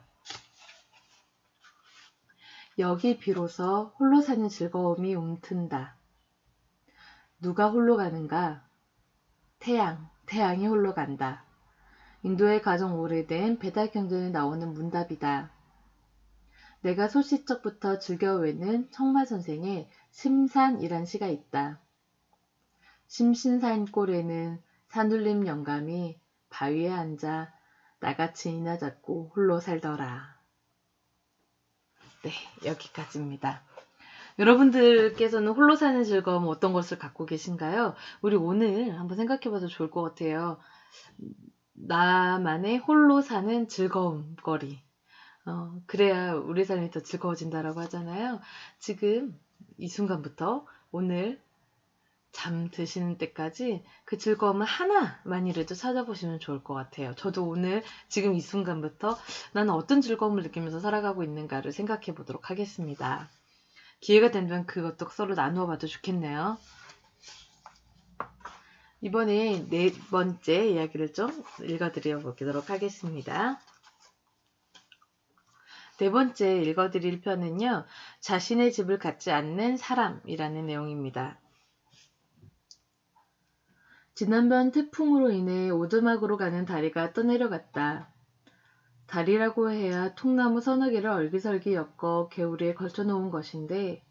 여기 비로소 홀로 사는 즐거움이 움튼다. 누가 홀로 가는가? 태양이 홀로 간다. 인도의 가장 오래된 배달 경전에 나오는 문답이다. 내가 소시적부터 즐겨 외는 청마 선생의 심산이란 시가 있다. 심신산골에는 산울림 영감이 바위에 앉아 나같이 이나 잡고 홀로 살더라. 네, 여기까지입니다. 여러분들께서는 홀로 사는 즐거움 어떤 것을 갖고 계신가요? 우리 오늘 한번 생각해봐도 좋을 것 같아요. 나만의 홀로 사는 즐거움거리. 그래야 우리 삶이 더 즐거워진다라고 하잖아요. 지금 이 순간부터 오늘 잠 드시는 때까지 그 즐거움을 하나만이라도 찾아보시면 좋을 것 같아요. 저도 오늘 지금 이 순간부터 나는 어떤 즐거움을 느끼면서 살아가고 있는가를 생각해 보도록 하겠습니다. 기회가 되면 그것도 서로 나누어 봐도 좋겠네요. 이번에 네 번째 이야기를 좀 읽어드려 보도록 하겠습니다. 네 번째 읽어드릴 편은요. 자신의 집을 갖지 않는 사람이라는 내용입니다. 지난번 태풍으로 인해 오두막으로 가는 다리가 떠내려갔다. 다리라고 해야 통나무 서너 개를 얼기설기 엮어 개울에 걸쳐놓은 것인데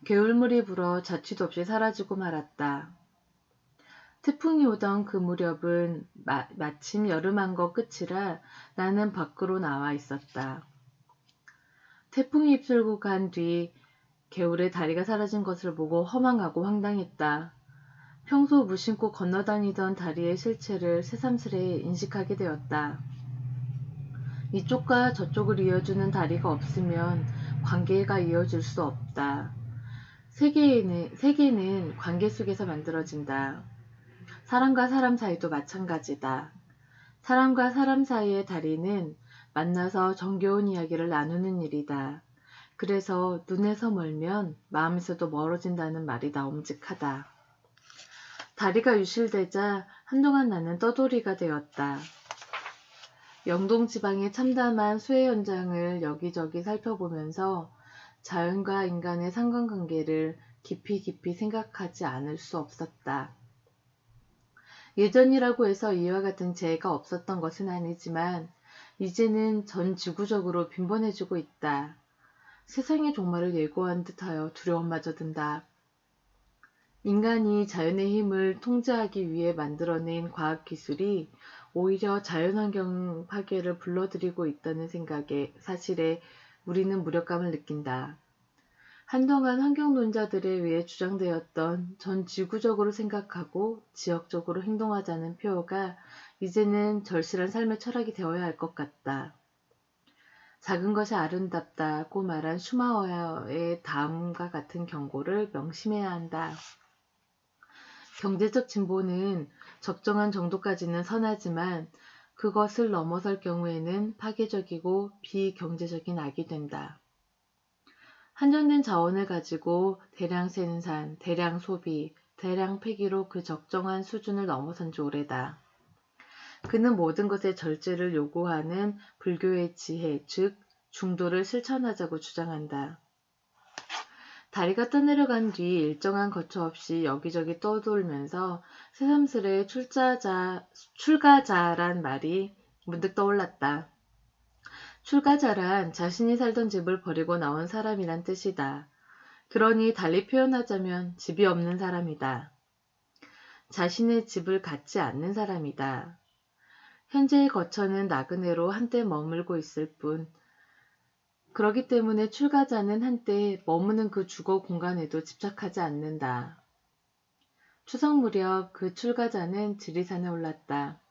개울물이 불어 자취도 없이 사라지고 말았다. 태풍이 오던 그 무렵은 마침 여름한거 끝이라 나는 밖으로 나와 있었다. 태풍이 휩쓸고 간 뒤 개울에 다리가 사라진 것을 보고 허망하고 황당했다. 평소 무심코 건너다니던 다리의 실체를 새삼스레 인식하게 되었다. 이쪽과 저쪽을 이어주는 다리가 없으면 관계가 이어질 수 없다. 세계는 관계 속에서 만들어진다. 사람과 사람 사이도 마찬가지다. 사람과 사람 사이의 다리는 만나서 정겨운 이야기를 나누는 일이다. 그래서 눈에서 멀면 마음에서도 멀어진다는 말이 나옴직하다. 다리가 유실되자 한동안 나는 떠돌이가 되었다. 영동 지방의 참담한 수해 현장을 여기저기 살펴보면서 자연과 인간의 상관관계를 깊이 생각하지 않을 수 없었다. 예전이라고 해서 이와 같은 재해가 없었던 것은 아니지만 이제는 전 지구적으로 빈번해지고 있다. 세상의 종말을 예고한 듯하여 두려움마저 든다. 인간이 자연의 힘을 통제하기 위해 만들어낸 과학기술이 오히려 자연환경 파괴를 불러들이고 있다는 사실에 우리는 무력감을 느낀다. 한동안 환경론자들에 의해 주장되었던 전 지구적으로 생각하고 지역적으로 행동하자는 표어가 이제는 절실한 삶의 철학이 되어야 할 것 같다. 작은 것이 아름답다고 말한 슈마허의 다음과 같은 경고를 명심해야 한다. 경제적 진보는 적정한 정도까지는 선하지만 그것을 넘어설 경우에는 파괴적이고 비경제적인 악이 된다. 한정된 자원을 가지고 대량 생산, 대량 소비, 대량 폐기로 그 적정한 수준을 넘어선 지 오래다. 그는 모든 것의 절제를 요구하는 불교의 지혜, 즉 중도를 실천하자고 주장한다. 다리가 떠내려간 뒤 일정한 거처 없이 여기저기 떠돌면서 새삼스레 출가자란 말이 문득 떠올랐다. 출가자란 자신이 살던 집을 버리고 나온 사람이란 뜻이다. 그러니 달리 표현하자면 집이 없는 사람이다. 자신의 집을 갖지 않는 사람이다. 현재의 거처는 나그네로 한때 머물고 있을 뿐, 그러기 때문에 출가자는 한때 머무는 그 주거 공간에도 집착하지 않는다. 추석 무렵 그 출가자는 지리산에 올랐다.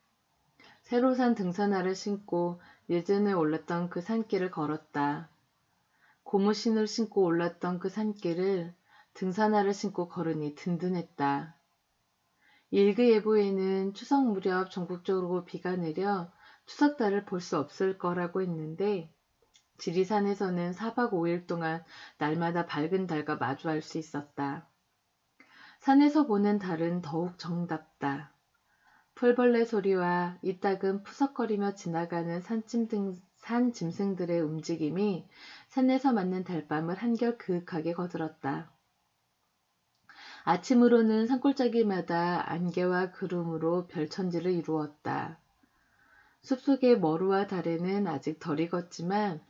새로 산 등산화를 신고 예전에 올랐던 그 산길을 걸었다. 고무신을 신고 올랐던 그 산길을 등산화를 신고 걸으니 든든했다. 일기예보에는 추석 무렵 전국적으로 비가 내려 추석달을 볼 수 없을 거라고 했는데 지리산에서는 4박 5일 동안 날마다 밝은 달과 마주할 수 있었다. 산에서 보는 달은 더욱 정답다. 풀벌레 소리와 이따금 푸석거리며 지나가는 산 짐승들의 움직임이 산에서 맞는 달밤을 한결 그윽하게 거들었다. 아침으로는 산골짜기마다 안개와 구름으로 별천지를 이루었다. 숲속의 머루와 달에는 아직 덜 익었지만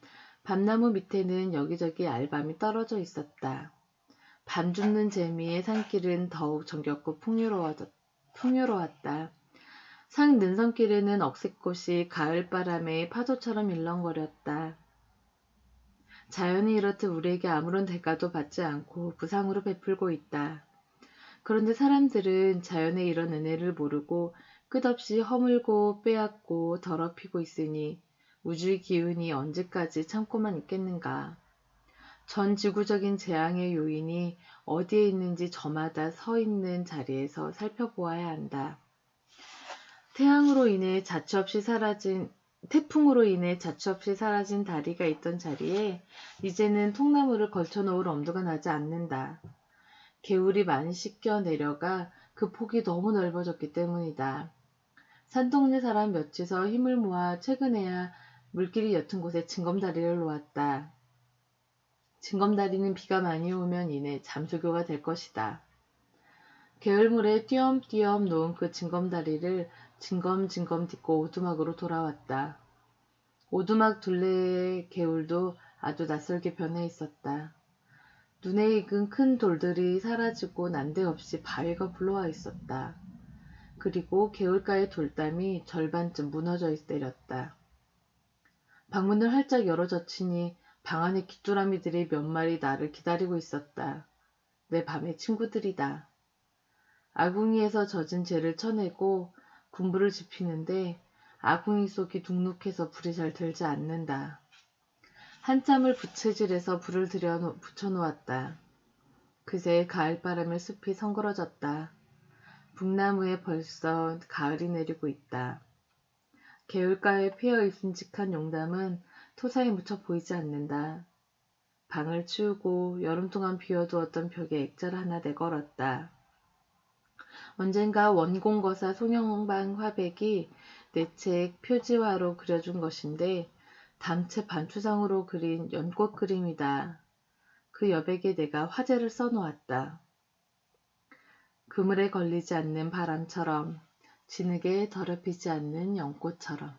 밤나무 밑에는 여기저기 알밤이 떨어져 있었다. 밤 줍는 재미에 산길은 더욱 정겹고 풍요로웠다. 산 능선길에는 억새꽃이 가을바람에 파도처럼 일렁거렸다. 자연이 이렇듯 우리에게 아무런 대가도 받지 않고 무상으로 베풀고 있다. 그런데 사람들은 자연의 이런 은혜를 모르고 끝없이 허물고 빼앗고 더럽히고 있으니 우주의 기운이 언제까지 참고만 있겠는가. 전 지구적인 재앙의 요인이 어디에 있는지 저마다 서 있는 자리에서 살펴보아야 한다. 태풍으로 인해 자취 없이 사라진 다리가 있던 자리에 이제는 통나무를 걸쳐놓을 엄두가 나지 않는다. 개울이 많이 씻겨 내려가 그 폭이 너무 넓어졌기 때문이다. 산동네 사람 몇이서 힘을 모아 최근에야 물길이 옅은 곳에 징검다리를 놓았다. 징검다리는 비가 많이 오면 이내 잠수교가 될 것이다. 게을물에 띄엄띄엄 놓은 그 징검다리를 징검징검 딛고 오두막으로 돌아왔다. 오두막 둘레의 개울도 아주 낯설게 변해 있었다. 눈에 익은 큰 돌들이 사라지고 난데없이 바위가 불러와 있었다. 그리고 개울가의 돌담이 절반쯤 무너져 내렸다. 방문을 활짝 열어젖히니 방 안에 귀뚜라미들이 몇 마리 나를 기다리고 있었다. 내 밤의 친구들이다. 아궁이에서 젖은 재를 쳐내고 군불을 지피는데 아궁이 속이 눅눅해서 불이 잘 들지 않는다. 한참을 부채질해서 불을 붙여놓았다. 그새 가을바람에 숲이 성그러졌다. 북나무에 벌써 가을이 내리고 있다. 개울가에 피어 있음직한 용담은 토사에 묻혀 보이지 않는다. 방을 치우고 여름 동안 비워두었던 벽에 액자를 하나 내걸었다. 언젠가 원공거사 송영방 화백이 내 책 표지화로 그려준 것인데 담채 반추상으로 그린 연꽃 그림이다. 그 여백에 내가 화제를 써놓았다. 그물에 걸리지 않는 바람처럼, 진흙에 더럽히지 않는 연꽃처럼.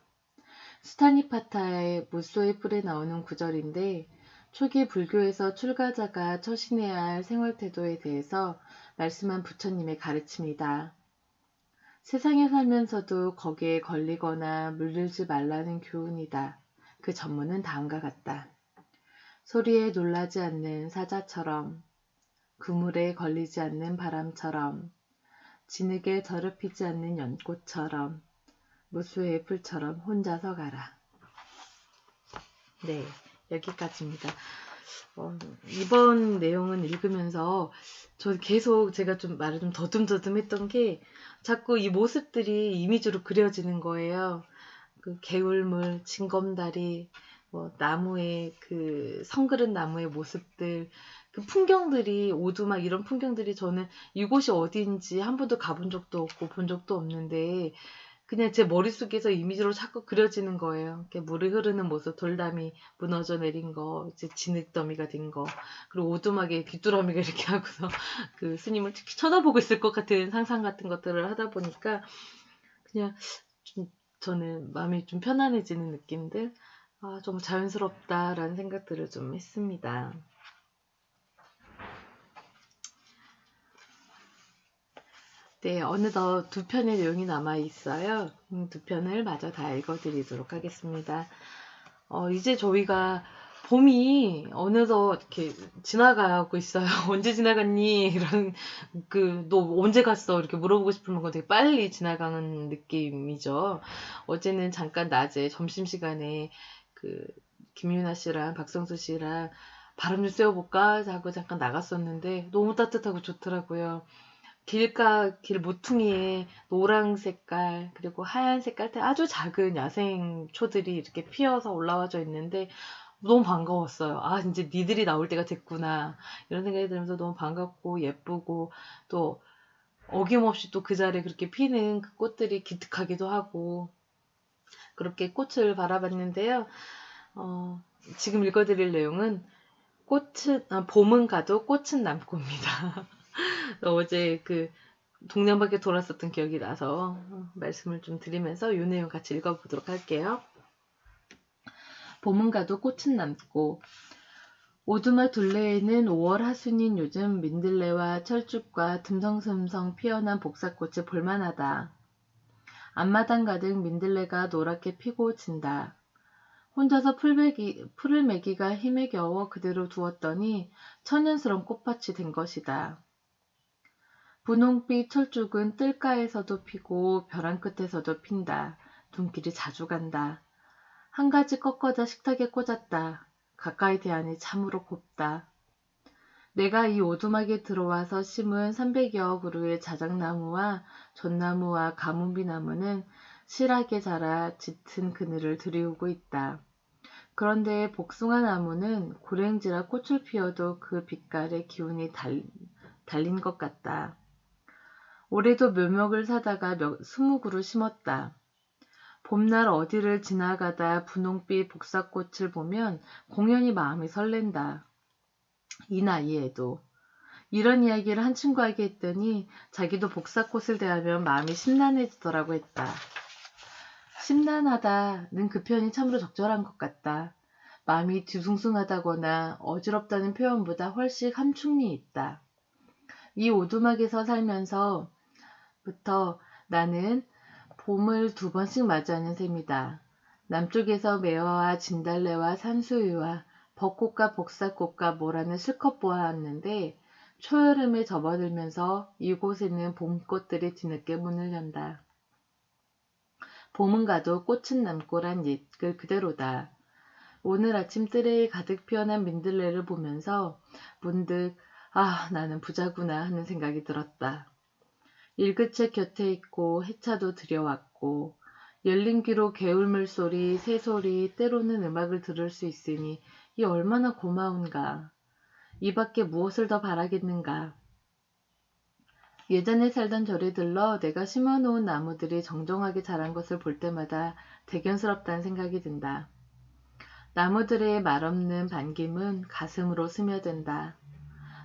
수타니파타의 무소의 뿔에 나오는 구절인데 초기 불교에서 출가자가 처신해야 할 생활태도에 대해서 말씀한 부처님의 가르침이다. 세상에 살면서도 거기에 걸리거나 물들지 말라는 교훈이다. 그 전문은 다음과 같다. 소리에 놀라지 않는 사자처럼, 그물에 걸리지 않는 바람처럼, 진흙에 더럽히지 않는 연꽃처럼, 무수의 풀처럼 혼자서 가라. 네, 여기까지입니다. 이번 내용은 읽으면서 저 계속 제가 좀 말을 좀 더듬더듬 했던 게 자꾸 이 모습들이 이미지로 그려지는 거예요. 그 개울물, 징검다리, 뭐 나무의 그 성그릇 나무의 모습들, 그 풍경들이 오두막 이런 풍경들이 저는 이곳이 어디인지 한 번도 가본 적도 없고 본 적도 없는데 그냥 제 머릿속에서 이미지로 자꾸 그려지는 거예요. 이렇게 물이 흐르는 모습, 돌담이 무너져 내린 거, 이제 진흙더미가 된 거, 그리고 오두막에 귀뚜라미가 이렇게 하고서 그 스님을 쳐다보고 있을 것 같은 상상 같은 것들을 하다 보니까 그냥 좀 저는 마음이 좀 편안해지는 느낌들, 좀 자연스럽다라는 생각들을 좀 했습니다. 네, 어느덧 두 편의 내용이 남아 있어요. 두 편을 마저 다 읽어드리도록 하겠습니다. 이제 저희가 봄이 어느덧 이렇게 지나가고 있어요. 언제 지나갔니? 이런, 너 언제 갔어? 이렇게 물어보고 싶은 건 되게 빨리 지나가는 느낌이죠. 어제는 잠깐 낮에 점심시간에 김유나 씨랑 박성수 씨랑 바람 좀 쐬어볼까? 하고 잠깐 나갔었는데 너무 따뜻하고 좋더라고요. 길 모퉁이에 노랑 색깔 그리고 하얀 색깔 아주 작은 야생초들이 이렇게 피어서 올라와져 있는데 너무 반가웠어요. 이제 니들이 나올 때가 됐구나 이런 생각이 들면서 너무 반갑고 예쁘고 또 어김없이 또 그 자리에 그렇게 피는 그 꽃들이 기특하기도 하고 그렇게 꽃을 바라봤는데요. 지금 읽어드릴 내용은 봄은 가도 꽃은 남고입니다. 어제 동네밖에 돌았었던 기억이 나서 말씀을 좀 드리면서 이 내용 같이 읽어보도록 할게요. 봄은 가도 꽃은 남고 오두막 둘레에는 5월 하순인 요즘 민들레와 철쭉과 듬성듬성 피어난 복사꽃이 볼만하다. 앞마당 가득 민들레가 노랗게 피고 진다. 혼자서 풀을 매기가 힘에 겨워 그대로 두었더니 천연스러운 꽃밭이 된 것이다. 분홍빛 철쭉은 뜰가에서도 피고 벼랑 끝에서도 핀다. 눈길이 자주 간다. 한 가지 꺾어다 식탁에 꽂았다. 가까이 대하니 참으로 곱다. 내가 이 오두막에 들어와서 심은 300여 그루의 자작나무와 전나무와 가뭄비나무는 실하게 자라 짙은 그늘을 들이우고 있다. 그런데 복숭아나무는 고랭지라 꽃을 피워도 그 빛깔에 기운이 달린 것 같다. 올해도 묘목을 사다가 20그루 심었다. 봄날 어디를 지나가다 분홍빛 복사꽃을 보면 공연히 마음이 설렌다. 이 나이에도. 이런 이야기를 한 친구에게 했더니 자기도 복사꽃을 대하면 마음이 심란해지더라고 했다. 심란하다는 그 표현이 참으로 적절한 것 같다. 마음이 뒤숭숭하다거나 어지럽다는 표현보다 훨씬 함축이 있다. 이 오두막에서 살면서 부터 나는 봄을 2번씩 맞이하는 셈이다. 남쪽에서 매화와 진달래와 산수유와 벚꽃과 복사꽃과 모란을 실컷 보아왔는데 초여름에 접어들면서 이곳에는 봄꽃들이 뒤늦게 문을 연다. 봄은 가도 꽃은 남고란 옛글 그대로다. 오늘 아침 뜰에 가득 피어난 민들레를 보면서 문득 나는 부자구나 하는 생각이 들었다. 읽을 책 곁에 있고 해차도 들여왔고 열린 귀로 개울물 소리, 새소리, 때로는 음악을 들을 수 있으니 이 얼마나 고마운가. 이 밖에 무엇을 더 바라겠는가. 예전에 살던 절에 들러 내가 심어놓은 나무들이 정정하게 자란 것을 볼 때마다 대견스럽다는 생각이 든다. 나무들의 말없는 반김은 가슴으로 스며든다.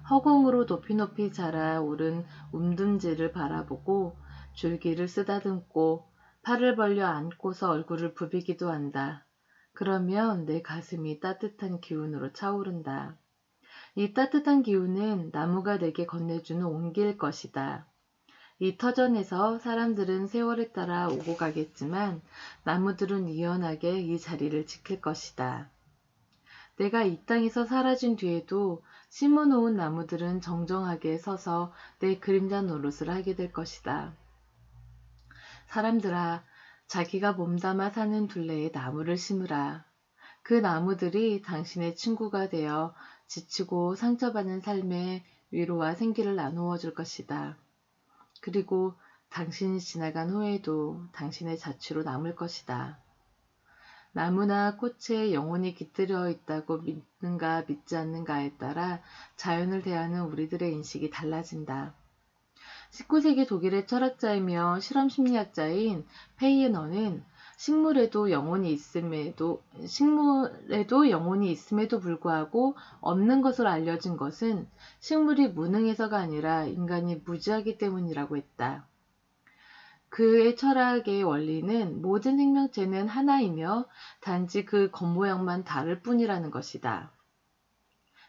허공으로 높이 자라 오른 움둔지를 바라보고 줄기를 쓰다듬고 팔을 벌려 안고서 얼굴을 부비기도 한다. 그러면 내 가슴이 따뜻한 기운으로 차오른다. 이 따뜻한 기운은 나무가 내게 건네주는 온기일 것이다. 이 터전에서 사람들은 세월에 따라 오고 가겠지만 나무들은 유연하게 이 자리를 지킬 것이다. 내가 이 땅에서 사라진 뒤에도 심어놓은 나무들은 정정하게 서서 내 그림자 노릇을 하게 될 것이다. 사람들아, 자기가 몸담아 사는 둘레에 나무를 심으라. 그 나무들이 당신의 친구가 되어 지치고 상처받는 삶에 위로와 생기를 나누어 줄 것이다. 그리고 당신이 지나간 후에도 당신의 자취로 남을 것이다. 나무나 꽃에 영혼이 깃들여 있다고 믿는가 믿지 않는가에 따라 자연을 대하는 우리들의 인식이 달라진다. 19세기 독일의 철학자이며 실험심리학자인 페이에너는 식물에도 영혼이 있음에도 불구하고 없는 것으로 알려진 것은 식물이 무능해서가 아니라 인간이 무지하기 때문이라고 했다. 그의 철학의 원리는 모든 생명체는 하나이며 단지 그 겉모양만 다를 뿐이라는 것이다.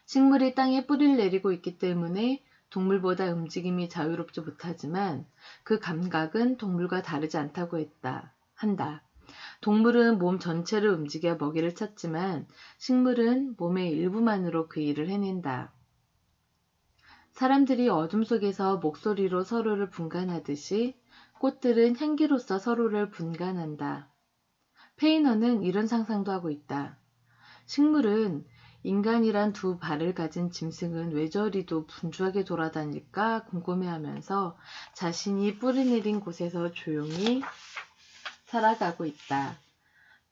식물이 땅에 뿌리를 내리고 있기 때문에 동물보다 움직임이 자유롭지 못하지만 그 감각은 동물과 다르지 않다고 한다. 동물은 몸 전체를 움직여 먹이를 찾지만 식물은 몸의 일부만으로 그 일을 해낸다. 사람들이 어둠 속에서 목소리로 서로를 분간하듯이 꽃들은 향기로서 서로를 분간한다. 페이너는 이런 상상도 하고 있다. 식물은 인간이란 두 발을 가진 짐승은 왜 저리도 분주하게 돌아다닐까 궁금해하면서 자신이 뿌리 내린 곳에서 조용히 살아가고 있다.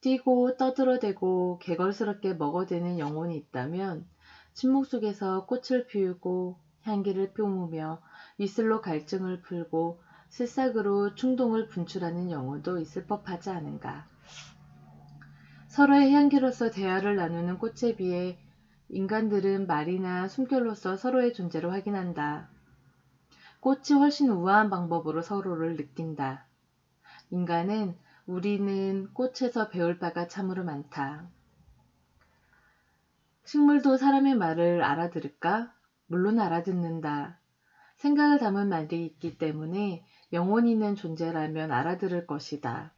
뛰고 떠들어대고 개걸스럽게 먹어대는 영혼이 있다면 침묵 속에서 꽃을 피우고 향기를 뿜으며 이슬로 갈증을 풀고 새싹으로 충동을 분출하는 영혼도 있을 법하지 않은가. 서로의 향기로서 대화를 나누는 꽃에 비해 인간들은 말이나 숨결로서 서로의 존재를 확인한다. 꽃이 훨씬 우아한 방법으로 서로를 느낀다. 우리는 꽃에서 배울 바가 참으로 많다. 식물도 사람의 말을 알아들을까? 물론 알아듣는다. 생각을 담은 말이 있기 때문에 영혼 있는 존재라면 알아들을 것이다.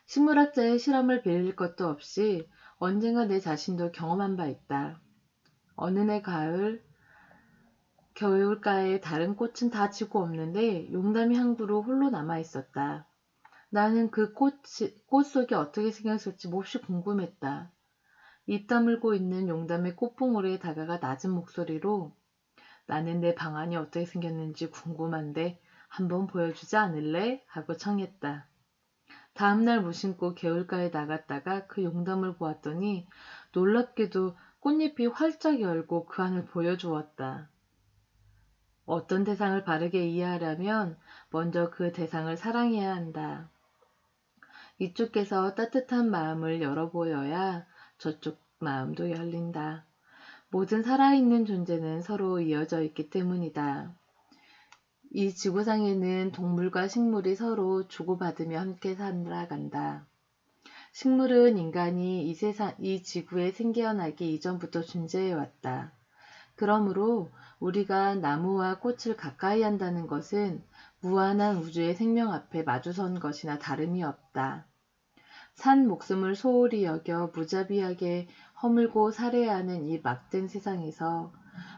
식물학자의 실험을 빌릴 것도 없이 언젠가 내 자신도 경험한 바 있다. 어느 해 겨울가에 다른 꽃은 다 지고 없는데 용담이 한 그루 홀로 남아 있었다. 나는 그 꽃 속이 어떻게 생겼을지 몹시 궁금했다. 입 다물고 있는 용담의 꽃봉오리에 다가가 낮은 목소리로 나는 내 방안이 어떻게 생겼는지 궁금한데 한번 보여주지 않을래? 하고 청했다. 다음날 무심코 개울가에 나갔다가 그 용담을 보았더니 놀랍게도 꽃잎이 활짝 열고 그 안을 보여주었다. 어떤 대상을 바르게 이해하려면 먼저 그 대상을 사랑해야 한다. 이쪽에서 따뜻한 마음을 열어보여야 저쪽 마음도 열린다. 모든 살아있는 존재는 서로 이어져 있기 때문이다. 이 지구상에는 동물과 식물이 서로 주고받으며 함께 살아간다. 식물은 인간이 이 지구에 생겨나기 이전부터 존재해왔다. 그러므로 우리가 나무와 꽃을 가까이 한다는 것은 무한한 우주의 생명 앞에 마주선 것이나 다름이 없다. 산 목숨을 소홀히 여겨 무자비하게 허물고 살해하는 이 막된 세상에서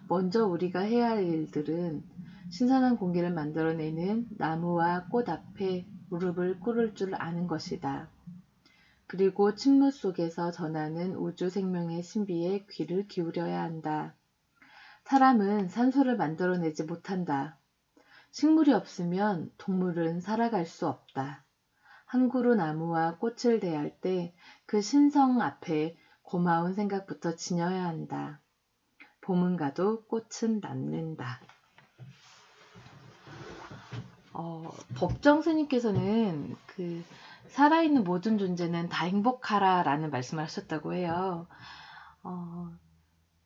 먼저 우리가 해야 할 일들은 신선한 공기를 만들어내는 나무와 꽃 앞에 무릎을 꿇을 줄 아는 것이다. 그리고 침묵 속에서 전하는 우주 생명의 신비에 귀를 기울여야 한다. 사람은 산소를 만들어내지 못한다. 식물이 없으면 동물은 살아갈 수 없다. 한 그루 나무와 꽃을 대할 때 그 신성 앞에 고마운 생각부터 지녀야 한다. 봄은 가도 꽃은 남는다. 법정 스님께서는 살아있는 모든 존재는 다 행복하라 라는 말씀을 하셨다고 해요.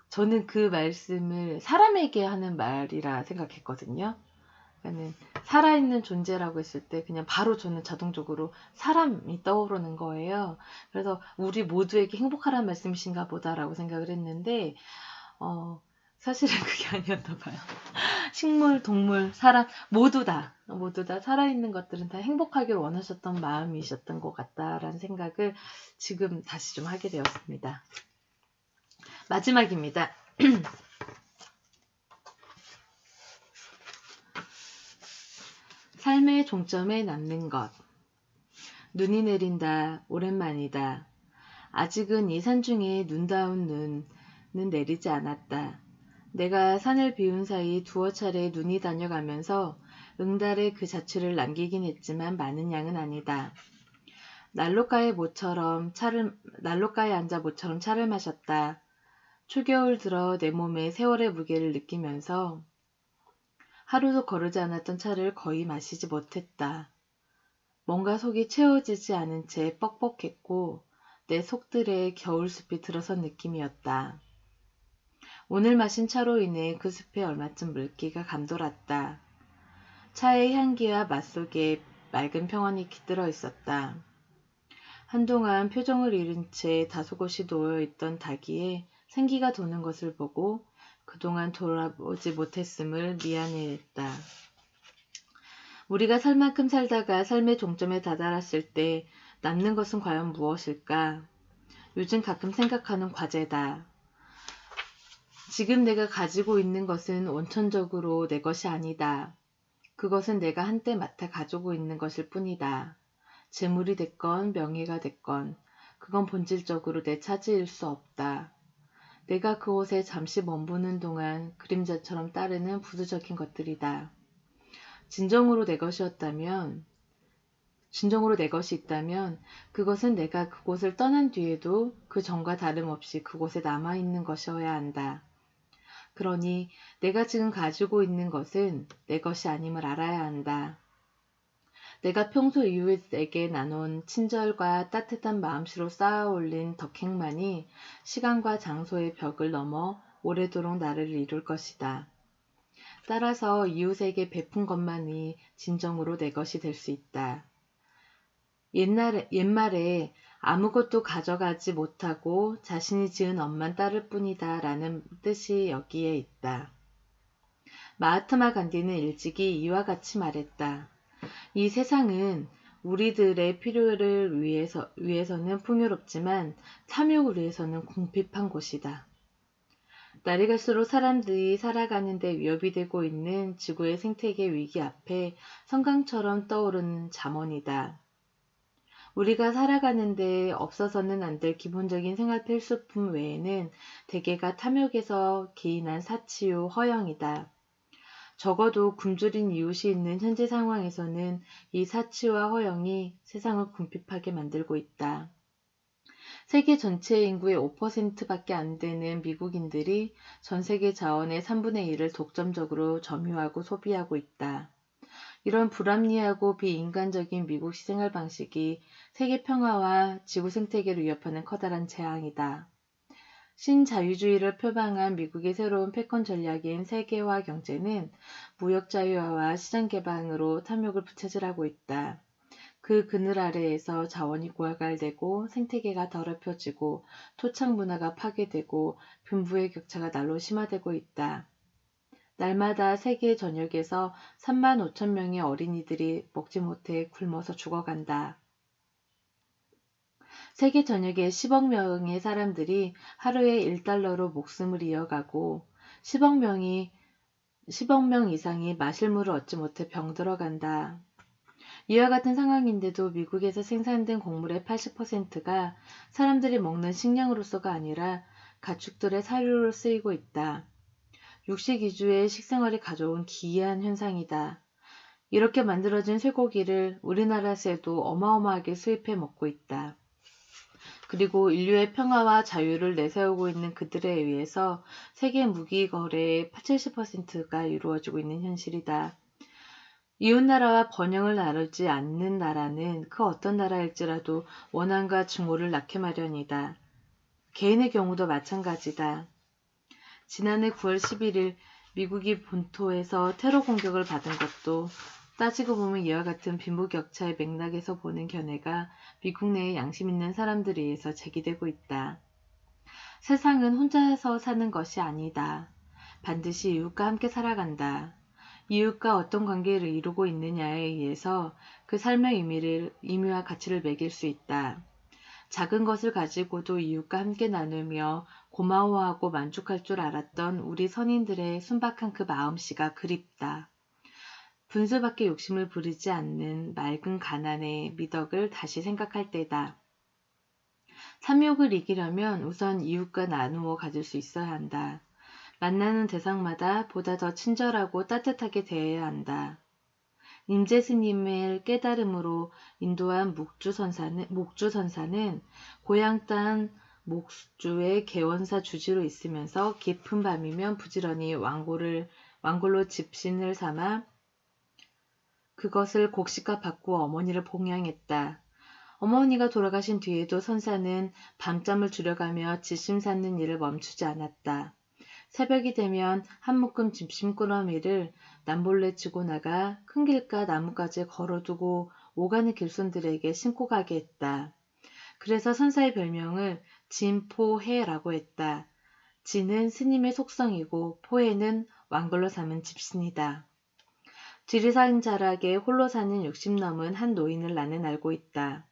저는 그 말씀을 사람에게 하는 말이라 생각했거든요. 그러니까 살아있는 존재라고 했을 때 그냥 바로 저는 자동적으로 사람이 떠오르는 거예요. 그래서 우리 모두에게 행복하라는 말씀이신가 보다라고 생각을 했는데 사실은 그게 아니었나 봐요. 식물, 동물, 사람 모두 다 살아있는 것들은 다 행복하길 원하셨던 마음이셨던 것 같다라는 생각을 지금 다시 좀 하게 되었습니다. 마지막입니다. 삶의 종점에 남는 것. 눈이 내린다. 오랜만이다. 아직은 이 산중에 눈다운 눈은 내리지 않았다. 내가 산을 비운 사이 두어 차례 눈이 다녀가면서 응달에 그 자취를 남기긴 했지만 많은 양은 아니다. 난로가에 앉아 모처럼 차를 마셨다. 초겨울 들어 내 몸에 세월의 무게를 느끼면서 하루도 거르지 않았던 차를 거의 마시지 못했다. 뭔가 속이 채워지지 않은 채 뻑뻑했고 내 속들에 겨울숲이 들어선 느낌이었다. 오늘 마신 차로 인해 그 숲에 얼마쯤 물기가 감돌았다. 차의 향기와 맛 속에 맑은 평안이 깃들어 있었다. 한동안 표정을 잃은 채 다소곳이 놓여있던 닭이에 생기가 도는 것을 보고 그동안 돌아보지 못했음을 미안해했다. 우리가 살 만큼 살다가 삶의 종점에 다다랐을 때 남는 것은 과연 무엇일까? 요즘 가끔 생각하는 과제다. 지금 내가 가지고 있는 것은 원천적으로 내 것이 아니다. 그것은 내가 한때 맡아 가지고 있는 것일 뿐이다. 재물이 됐건 명예가 됐건 그건 본질적으로 내 차지일 수 없다. 내가 그곳에 잠시 머무는 동안 그림자처럼 따르는 부수적인 것들이다. 진정으로 내 것이 있다면 그것은 내가 그곳을 떠난 뒤에도 그 전과 다름없이 그곳에 남아있는 것이어야 한다. 그러니 내가 지금 가지고 있는 것은 내 것이 아님을 알아야 한다. 내가 평소 이웃에게 나눈 친절과 따뜻한 마음씨로 쌓아올린 덕행만이 시간과 장소의 벽을 넘어 오래도록 나를 이룰 것이다. 따라서 이웃에게 베푼 것만이 진정으로 내 것이 될 수 있다. 옛말에 아무것도 가져가지 못하고 자신이 지은 엄만 따를 뿐이다 라는 뜻이 여기에 있다. 마하트마 간디는 일찍이 이와 같이 말했다. 이 세상은 우리들의 필요를 위해서는 풍요롭지만 탐욕을 위해서는 궁핍한 곳이다. 날이 갈수록 사람들이 살아가는 데 위협이 되고 있는 지구의 생태계 위기 앞에 성강처럼 떠오르는 잠언이다. 우리가 살아가는 데 없어서는 안 될 기본적인 생활 필수품 외에는 대개가 탐욕에서 기인한 사치요 허영이다. 적어도 굶주린 이웃이 있는 현재 상황에서는 이 사치와 허영이 세상을 궁핍하게 만들고 있다. 세계 전체 인구의 5%밖에 안 되는 미국인들이 전 세계 자원의 3분의 1을 독점적으로 점유하고 소비하고 있다. 이런 불합리하고 비인간적인 미국식 생활 방식이 세계 평화와 지구 생태계를 위협하는 커다란 재앙이다. 신자유주의를 표방한 미국의 새로운 패권 전략인 세계화 경제는 무역 자유화와 시장 개방으로 탐욕을 부채질하고 있다. 그 그늘 아래에서 자원이 고갈되고 생태계가 더럽혀지고 토착 문화가 파괴되고 빈부의 격차가 날로 심화되고 있다. 날마다 세계 전역에서 3만 5천 명의 어린이들이 먹지 못해 굶어서 죽어간다. 세계 전역에 10억 명의 사람들이 하루에 1달러로 목숨을 이어가고 10억 명 이상이 마실 물을 얻지 못해 병들어간다. 이와 같은 상황인데도 미국에서 생산된 곡물의 80%가 사람들이 먹는 식량으로서가 아니라 가축들의 사료로 쓰이고 있다. 육식 위주의 식생활이 가져온 기이한 현상이다. 이렇게 만들어진 쇠고기를 우리나라 새도 어마어마하게 수입해 먹고 있다. 그리고 인류의 평화와 자유를 내세우고 있는 그들에 의해서 세계 무기 거래의 70%가 이루어지고 있는 현실이다. 이웃나라와 번영을 나누지 않는 나라는 그 어떤 나라일지라도 원한과 증오를 낳게 마련이다. 개인의 경우도 마찬가지다. 지난해 9월 11일 미국이 본토에서 테러 공격을 받은 것도 따지고 보면 이와 같은 빈부격차의 맥락에서 보는 견해가 미국 내의 양심 있는 사람들에 의해서 제기되고 있다. 세상은 혼자서 사는 것이 아니다. 반드시 이웃과 함께 살아간다. 이웃과 어떤 관계를 이루고 있느냐에 의해서 그 삶의 의미와 가치를 매길 수 있다. 작은 것을 가지고도 이웃과 함께 나누며 고마워하고 만족할 줄 알았던 우리 선인들의 순박한 그 마음씨가 그립다. 분수밖에 욕심을 부리지 않는 맑은 가난의 미덕을 다시 생각할 때다. 탐욕을 이기려면 우선 이웃과 나누어 가질 수 있어야 한다. 만나는 대상마다 보다 더 친절하고 따뜻하게 대해야 한다. 임재 스님을 깨달음으로 인도한 목주선사는 고향 땅 목주의 개원사 주지로 있으면서 깊은 밤이면 부지런히 왕골로 집신을 삼아 그것을 곡식과 바꾸어 어머니를 봉양했다. 어머니가 돌아가신 뒤에도 선사는 밤잠을 줄여가며 집심 쌓는 일을 멈추지 않았다. 새벽이 되면 한 묶음 집심 꾸러미를 남몰래 지고 나가 큰 길가 나뭇가지에 걸어두고 오가는 길손들에게 신고 가게 했다. 그래서 선사의 별명을 진포해라고 했다. 진은 스님의 속성이고 포해는 왕걸로 삼은 집신이다. 지리산 자락에 홀로 사는 60 넘은 한 노인을 나는 알고 있다.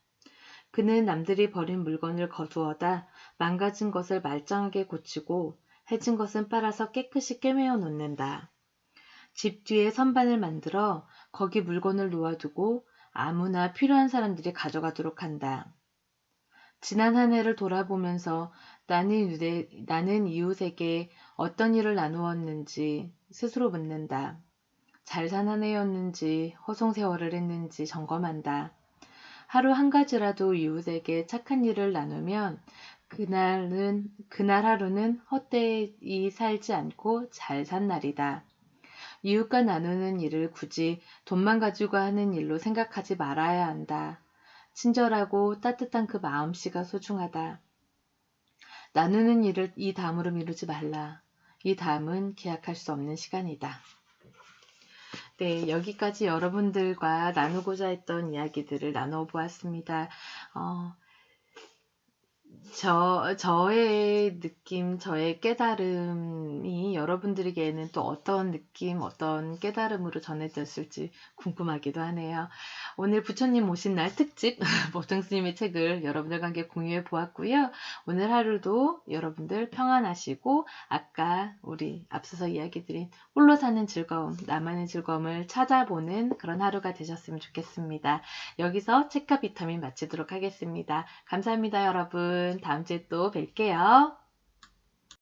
그는 남들이 버린 물건을 거두어다 망가진 것을 말짱하게 고치고 해진 것은 빨아서 깨끗이 꿰매어 놓는다. 집 뒤에 선반을 만들어 거기 물건을 놓아두고 아무나 필요한 사람들이 가져가도록 한다. 지난 한 해를 돌아보면서 나는 이웃에게 어떤 일을 나누었는지 스스로 묻는다. 잘 산 한 해였는지 허송세월을 했는지 점검한다. 하루 한 가지라도 이웃에게 착한 일을 나누면 그날 하루는 헛되이 살지 않고 잘 산 날이다. 이웃과 나누는 일을 굳이 돈만 가지고 하는 일로 생각하지 말아야 한다. 친절하고 따뜻한 그 마음씨가 소중하다. 나누는 일을 이 다음으로 미루지 말라. 이 다음은 기약할 수 없는 시간이다. 네, 여기까지 여러분들과 나누고자 했던 이야기들을 나눠 보았습니다. 저의 느낌, 저의 깨달음이 여러분들에게는 또 어떤 느낌, 어떤 깨달음으로 전해졌을지 궁금하기도 하네요. 오늘 부처님 오신 날 특집 보통스님의 책을 여러분들과 함께 공유해 보았고요. 오늘 하루도 여러분들 평안하시고 아까 우리 앞서서 이야기드린 홀로 사는 즐거움, 나만의 즐거움을 찾아보는 그런 하루가 되셨으면 좋겠습니다. 여기서 책과 비타민 마치도록 하겠습니다. 감사합니다, 여러분. 다음 주에 또 뵐게요.